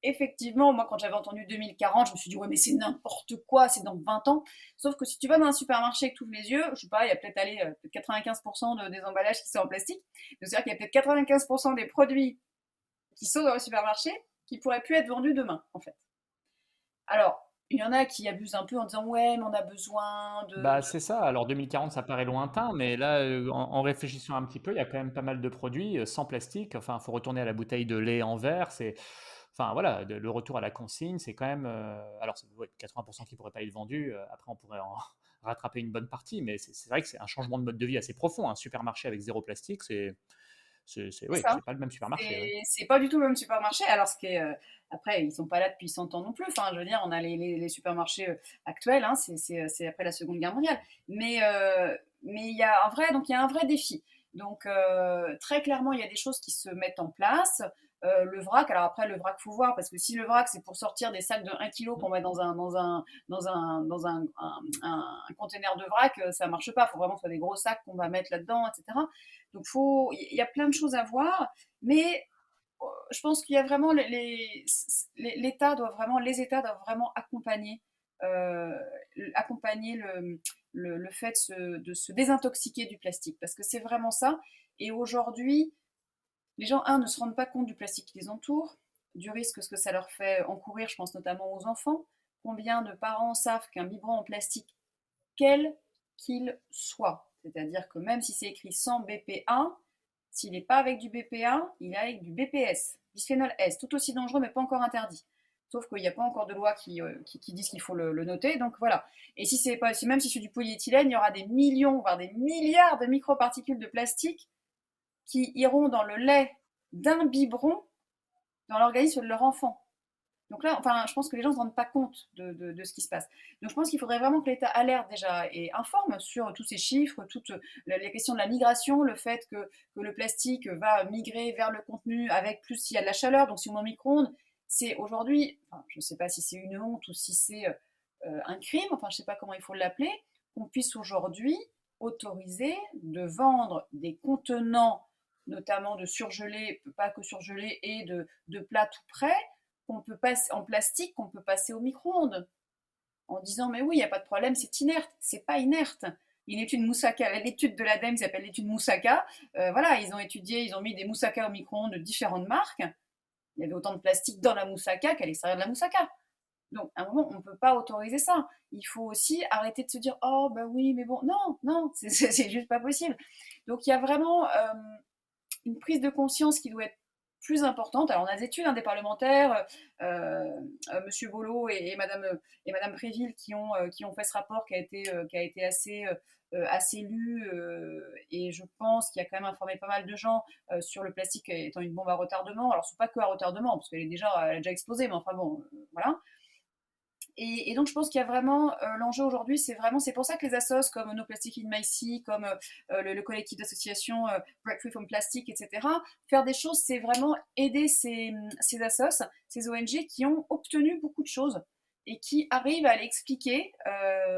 Effectivement, moi, quand j'avais entendu 2040, je me suis dit, ouais, mais c'est n'importe quoi, c'est dans 20 ans. Sauf que si tu vas dans un supermarché et que tu ouvres les yeux, je sais pas, il y a peut-être peut 95% des emballages qui sont en plastique. Donc, c'est-à-dire qu'il y a peut-être 95% des produits qui sont dans le supermarché qui pourraient plus être vendus demain, en fait. Alors, il y en a qui abusent un peu en disant, ouais, mais on a besoin de... Bah, c'est ça. Alors 2040, ça paraît lointain, mais là, en réfléchissant un petit peu, il y a quand même pas mal de produits sans plastique. Enfin, il faut retourner à la bouteille de lait en verre. Enfin voilà, le retour à la consigne, c'est quand même. Alors, c'est ouais, 80% qui pourraient pas être vendus. Après, on pourrait en rattraper une bonne partie, mais c'est vrai que c'est un changement de mode de vie assez profond. Un supermarché avec zéro plastique, C'est Oui, ça. c'est pas le même supermarché, ouais. C'est pas du tout le même supermarché. Alors, après, ils sont pas là depuis 100 ans non plus. Enfin, je veux dire, on a les supermarchés actuels, hein, c'est après la Seconde Guerre mondiale. Mais il y a un vrai défi. Donc, très clairement, il y a des choses qui se mettent en place. Le vrac, alors après, le vrac, faut voir, parce que si le vrac, c'est pour sortir des sacs de 1 kg qu'on met dans un conteneur de vrac, ça marche pas. Il faut vraiment que ce soit des gros sacs qu'on va mettre là-dedans, etc. Donc, il y a plein de choses à voir. Mais je pense qu'il y a vraiment les États doivent vraiment euh, accompagner le fait de se désintoxiquer du plastique, parce que c'est vraiment ça. Et aujourd'hui, les gens, ne se rendent pas compte du plastique qui les entoure, du risque que ça leur fait encourir, je pense notamment aux enfants. Combien de parents savent qu'un biberon en plastique, quel qu'il soit, c'est-à-dire que même si c'est écrit sans BPA, s'il n'est pas avec du BPA, il est avec du BPS, bisphénol S, tout aussi dangereux mais pas encore interdit. Sauf qu'il n'y a pas encore de loi qui disent qu'il faut le noter, donc voilà. Et même si c'est du polyéthylène, il y aura des millions, voire des milliards de microparticules de plastique qui iront dans le lait d'un biberon dans l'organisme de leur enfant. Donc là, enfin, je pense que les gens ne se rendent pas compte de ce qui se passe. Donc je pense qu'il faudrait vraiment que l'État alerte déjà et informe sur tous ces chiffres, toutes les questions de la migration, le fait que le plastique va migrer vers le contenu avec plus s'il y a de la chaleur, donc si on met au micro-ondes, c'est aujourd'hui, enfin, je ne sais pas si c'est une honte ou si c'est un crime, enfin je ne sais pas comment il faut l'appeler, qu'on puisse aujourd'hui autoriser de vendre des contenants, notamment de surgelés, pas que surgelés, et de plats tout prêts, qu'on peut passer en plastique, qu'on peut passer au micro-ondes, en disant mais oui, il n'y a pas de problème, c'est inerte. C'est pas inerte. Une étude Moussaka, l'étude de l'ADEME qui s'appelle l'étude Moussaka, voilà, ils ont mis des Moussaka au micro-ondes de différentes marques. Il y avait autant de plastique dans la Moussaka qu'à l'extérieur de la Moussaka. Donc, à un moment, on ne peut pas autoriser ça. Il faut aussi arrêter de se dire oh, bah oui, mais bon, non, non, c'est juste pas possible. Donc, il y a vraiment une prise de conscience qui doit être plus importante. Alors, on a des études des parlementaires, Monsieur Bollot et Madame Préville qui ont fait ce rapport qui a été assez lu, et je pense qu'il a quand même informé pas mal de gens sur le plastique étant une bombe à retardement. Alors, c'est pas que à retardement, parce qu'elle a déjà explosé, mais enfin bon, voilà. Donc, je pense qu'il y a vraiment l'enjeu aujourd'hui, c'est pour ça que les assos comme No Plastic in My Sea, comme le collectif d'associations Break Free from Plastic, etc., faire des choses, c'est vraiment aider ces assos, ces ONG qui ont obtenu beaucoup de choses et qui arrivent à aller expliquer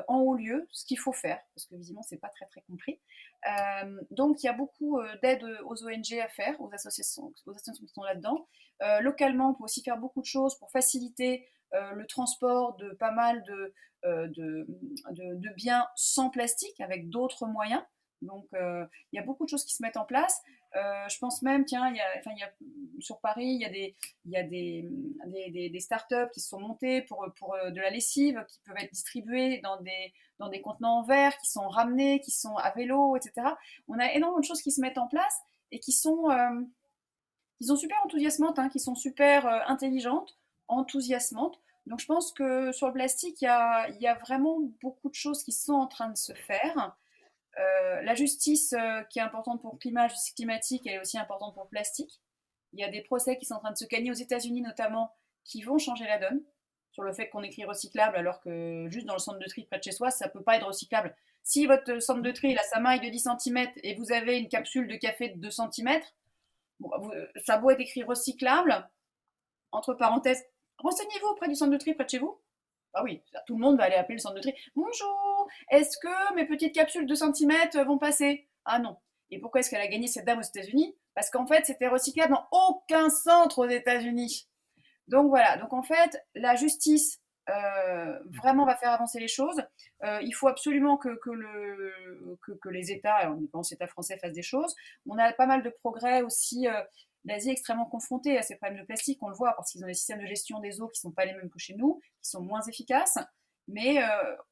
en haut lieu ce qu'il faut faire, parce que visiblement, c'est pas très très compris. Donc, il y a beaucoup d'aide aux ONG à faire, aux associations qui sont là-dedans. Localement, on peut aussi faire beaucoup de choses pour faciliter le transport de pas mal de biens sans plastique avec d'autres moyens. Donc, il y a beaucoup de choses qui se mettent en place. Je pense même, tiens, sur Paris, il y a des startups qui se sont montées pour de la lessive qui peuvent être distribuées dans des contenants en verre, qui sont ramenés, qui sont à vélo, etc. On a énormément de choses qui se mettent en place et qui sont super enthousiasmantes, hein, qui sont super intelligentes, enthousiasmantes. Donc je pense que sur le plastique, il y a vraiment beaucoup de choses qui sont en train de se faire. La justice qui est importante pour le climat, la justice climatique, elle est aussi importante pour le plastique. Il y a des procès qui sont en train de se gagner aux États-Unis notamment, qui vont changer la donne sur le fait qu'on écrit recyclable alors que juste dans le centre de tri près de chez soi, ça ne peut pas être recyclable. Si votre centre de tri, il a sa maille de 10 cm et vous avez une capsule de café de 2 cm, bon, ça a beau être écrit recyclable, entre parenthèses, renseignez-vous auprès du centre de tri près de chez vous. Ah oui, tout le monde va aller appeler le centre de tri. Bonjour, est-ce que mes petites capsules de centimètres vont passer? Ah non. Et pourquoi est-ce qu'elle a gagné cette dame aux États-Unis? Parce qu'en fait, c'était recyclable dans aucun centre aux États-Unis. Donc voilà, donc en fait, la justice vraiment va faire avancer les choses. Il faut absolument que les États, en l'occurrence l'État français, fassent des choses. On a pas mal de progrès aussi. L'Asie est extrêmement confrontée à ces problèmes de plastique, on le voit, parce qu'ils ont des systèmes de gestion des eaux qui ne sont pas les mêmes que chez nous, qui sont moins efficaces. Mais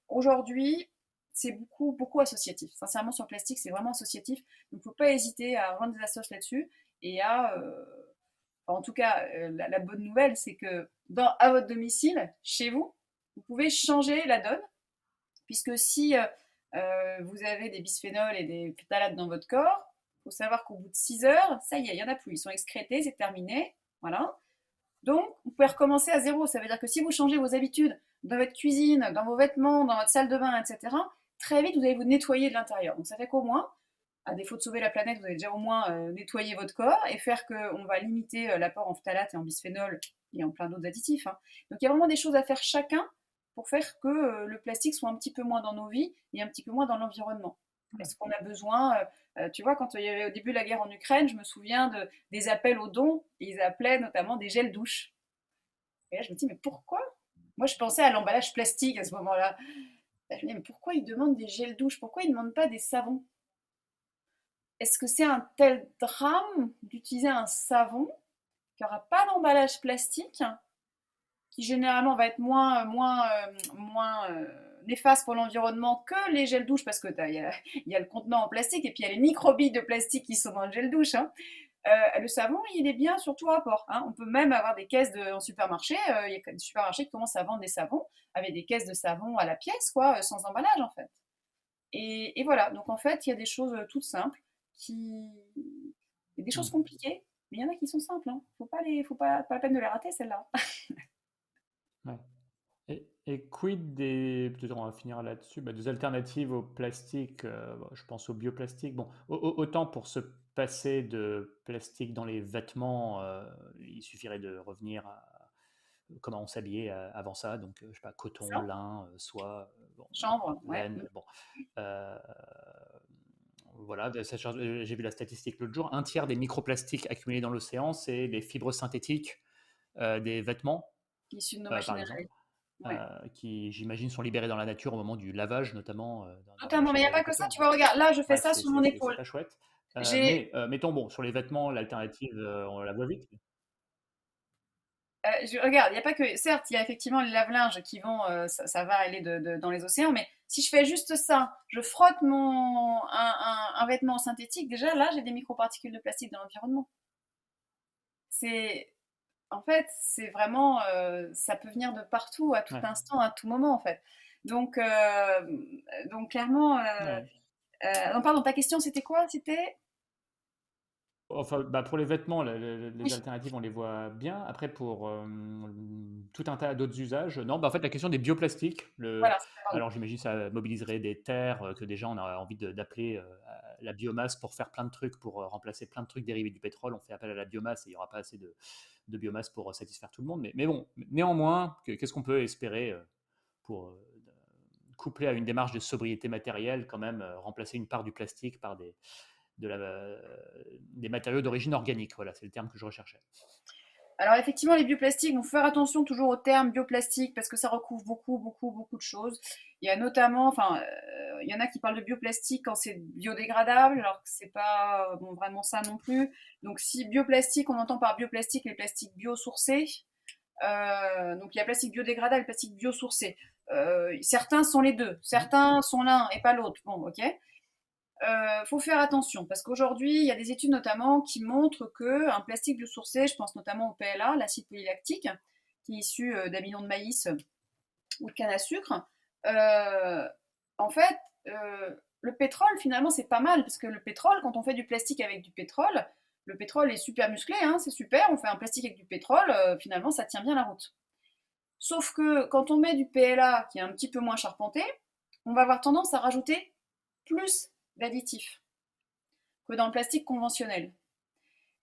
aujourd'hui, c'est beaucoup, beaucoup associatif. Sincèrement, sur le plastique, c'est vraiment associatif. Donc, il ne faut pas hésiter à rendre des associations là-dessus et en tout cas, la bonne nouvelle, c'est que à votre domicile, chez vous, vous pouvez changer la donne, puisque si vous avez des bisphénols et des phtalates dans votre corps, faut savoir qu'au bout de 6 heures, ça y est, il n'y en a plus. Ils sont excrétés, c'est terminé. Voilà. Donc, vous pouvez recommencer à zéro. Ça veut dire que si vous changez vos habitudes dans votre cuisine, dans vos vêtements, dans votre salle de bain, etc., très vite, vous allez vous nettoyer de l'intérieur. Donc, ça fait qu'au moins, à défaut de sauver la planète, vous allez déjà au moins nettoyer votre corps et faire qu'on va limiter l'apport en phtalate et en bisphénol et en plein d'autres additifs. Hein. Donc, il y a vraiment des choses à faire chacun pour faire que le plastique soit un petit peu moins dans nos vies et un petit peu moins dans l'environnement. Est-ce qu'on a besoin, tu vois, quand il y avait au début la guerre en Ukraine, je me souviens des appels aux dons, et ils appelaient notamment des gels douche. Et là, je me dis, mais pourquoi? Moi, je pensais à l'emballage plastique à ce moment-là. Là, je me dis, mais pourquoi ils demandent des gels douche? Pourquoi ils ne demandent pas des savons? Est-ce que c'est un tel drame d'utiliser un savon qui n'aura pas d'emballage plastique, qui généralement va être moins néfaste pour l'environnement que les gels douche, parce que il y a le contenant en plastique et puis il y a les microbilles de plastique qui sont dans le gel douche. Hein. Le savon, il est bien surtout à apport. Hein. On peut même avoir des caisses en supermarché. Il y a des supermarchés qui commencent à vendre des savons avec des caisses de savon à la pièce, quoi, sans emballage en fait. Et voilà. Donc en fait, il y a des choses toutes simples qui, il y a des choses Mm. compliquées, mais il y en a qui sont simples. Hein. Faut pas la peine de les rater celles-là. Ouais. Et quid des, peut-être on va finir là-dessus, bah, des alternatives au plastique, bon, je pense au bioplastique. Bon, autant pour se passer de plastique dans les vêtements, il suffirait de revenir à comment on s'habillait avant ça, donc je sais pas, C'est coton, ça. lin, soie, bon, Chambre, ouais. laine, bon. Euh, voilà, j'ai vu la statistique l'autre jour, un tiers des microplastiques accumulés dans l'océan, c'est les fibres synthétiques des vêtements, Issu de nos machines par à exemple, laver. Ouais. qui, j'imagine, sont libérés dans la nature au moment du lavage, notamment dans les Notamment, mais il machines n'y à a pas laver que ça. coton. Tu Bon, vois, regarde, là, je fais bref, ça sur mon c'est épaule. pas chouette. J'ai, Mais mettons, bon, sur les vêtements, l'alternative, on la voit vite. regarde, il n'y a pas que. Certes, il y a effectivement les lave-linges qui vont, ça va aller dans les océans, mais si je fais juste ça, je frotte un vêtement synthétique, déjà là, j'ai des microparticules de plastique dans l'environnement. C'est, En fait, c'est vraiment, ça peut venir de partout, à tout Ouais, instant, à tout moment, en fait. Donc, clairement, ouais. non, pardon, ta question, c'était quoi? C'était. Enfin, bah, pour les vêtements, Oui, les alternatives, on les voit bien. Après, pour tout un tas d'autres usages, non, bah, en fait, la question des bioplastiques, voilà, pardon. alors j'imagine que ça mobiliserait des terres que déjà on a envie d'appeler la biomasse pour faire plein de trucs, pour remplacer plein de trucs dérivés du pétrole. On fait appel à la biomasse et il n'y aura pas assez de biomasse pour satisfaire tout le monde. Mais bon, néanmoins, qu'est-ce qu'on peut espérer pour coupler à une démarche de sobriété matérielle, quand même, remplacer une part du plastique par des matériaux d'origine organique. Voilà, c'est le terme que je recherchais. Alors effectivement, les bioplastiques, il faut faire attention toujours au terme bioplastique parce que ça recouvre beaucoup, beaucoup, beaucoup de choses. Il y a notamment, enfin, il y en a qui parlent de bioplastique quand c'est biodégradable, alors que c'est pas bon, vraiment ça non plus. Donc si bioplastique, on entend par bioplastique les plastiques biosourcés. Donc il y a plastique biodégradable et plastique biosourcé. Certains sont les deux, Mhm. certains sont l'un et pas l'autre. Bon, ok. Faut faire attention parce qu'aujourd'hui, il y a des études notamment qui montrent qu'un plastique biosourcé, je pense notamment au PLA, l'acide polylactique, qui est issu d'amidon de maïs ou de canne à sucre, euh, en fait, le pétrole, finalement, c'est pas mal parce que le pétrole, quand on fait du plastique avec du pétrole, le pétrole est super musclé, hein, c'est super, on fait un plastique avec du pétrole, finalement, ça tient bien la route. Sauf que quand on met du PLA qui est un petit peu moins charpenté, on va avoir tendance à rajouter plus d'additifs que dans le plastique conventionnel.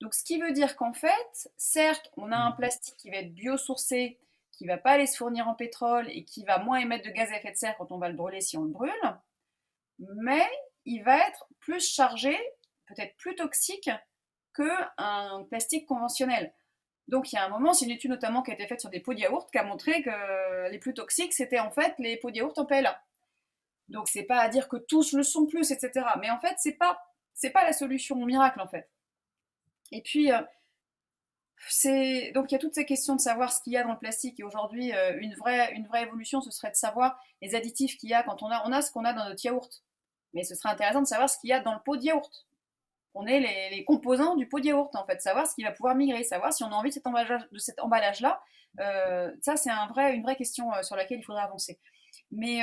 Donc, ce qui veut dire qu'en fait, certes, on a un Mhm. plastique qui va être biosourcé, qui ne va pas aller se fournir en pétrole et qui va moins émettre de gaz à effet de serre quand on va le brûler si on le brûle, mais il va être plus chargé, peut-être plus toxique qu'un plastique conventionnel. Donc il y a un moment, c'est une étude notamment qui a été faite sur des pots de yaourt qui a montré que les plus toxiques, c'était en fait les pots de yaourt en PLA. Donc c'est pas à dire que tous le sont plus, etc. Mais en fait, c'est pas la solution miracle en fait. Et puis donc il y a toutes ces questions de savoir ce qu'il y a dans le plastique. Et aujourd'hui, une vraie évolution, ce serait de savoir les additifs qu'il y a quand on a ce qu'on a dans notre yaourt. Mais ce serait intéressant de savoir ce qu'il y a dans le pot de yaourt. On est les composants du pot de yaourt en fait, savoir ce qui va pouvoir migrer, savoir si on a envie de cet emballage-là. Ça, c'est une vraie question sur laquelle il faudrait avancer. Mais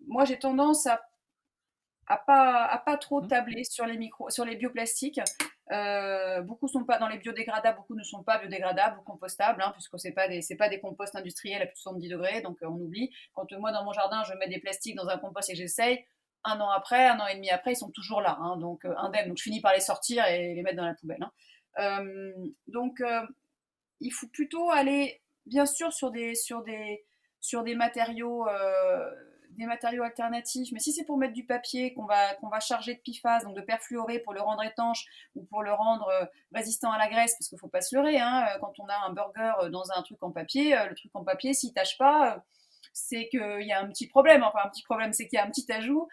moi, j'ai tendance à pas trop Mmh. tabler sur les bioplastiques. Beaucoup sont pas dans les biodégradables, beaucoup ne sont pas biodégradables ou compostables, hein, puisque c'est pas des composts industriels à plus de 70 degrés, donc on oublie. Quand moi dans mon jardin je mets des plastiques dans un compost et que j'essaye, un an après, un an et demi après, ils sont toujours là, hein, donc indemnes. Donc je finis par les sortir et les mettre dans la poubelle, hein. Donc il faut plutôt aller, bien sûr, sur des matériaux alternatifs. Mais si c'est pour mettre du papier qu'on va charger de PFAS, donc de perfluoré pour le rendre étanche ou pour le rendre résistant à la graisse, parce qu'il ne faut pas se leurrer, hein, quand on a un burger dans un truc en papier, le truc en papier, s'il ne tâche pas, c'est qu'il y a un petit problème. Enfin, un petit problème, c'est qu'il y a un petit ajout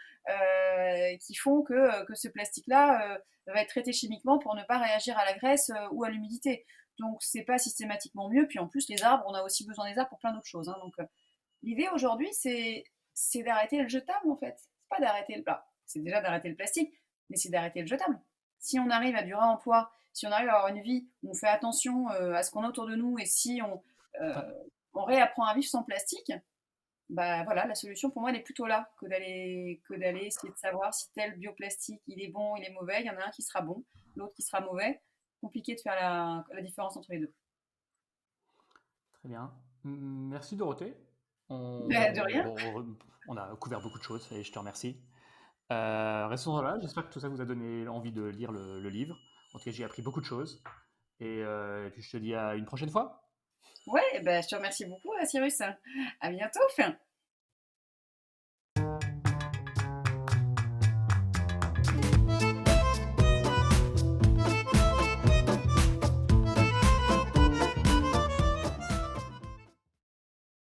qui font que ce plastique-là va être traité chimiquement pour ne pas réagir à la graisse ou à l'humidité. Donc c'est pas systématiquement mieux. Puis en plus, les arbres, on a aussi besoin des arbres pour plein d'autres choses, hein. Donc l'idée aujourd'hui, c'est d'arrêter le jetable en fait. C'est pas d'arrêter le plat. C'est déjà d'arrêter le plastique, mais c'est d'arrêter le jetable. Si on arrive à du réemploi, si on arrive à avoir une vie où on fait attention à ce qu'on a autour de nous et si Ouais. on réapprend à vivre sans plastique, bah voilà, la solution pour moi elle est plutôt là que d'aller essayer de savoir si tel bioplastique il est bon, il est mauvais. Il y en a un qui sera bon, l'autre qui sera mauvais. Compliqué de faire la différence entre les deux. Très bien. Merci Dorothée. Bah, de rien. On a couvert beaucoup de choses et je te remercie. Restons là. J'espère que tout ça vous a donné envie de lire le livre. En tout cas, j'ai appris beaucoup de choses. Et puis je te dis à une prochaine fois. Ouais, bah, je te remercie beaucoup, Cyrus. À bientôt.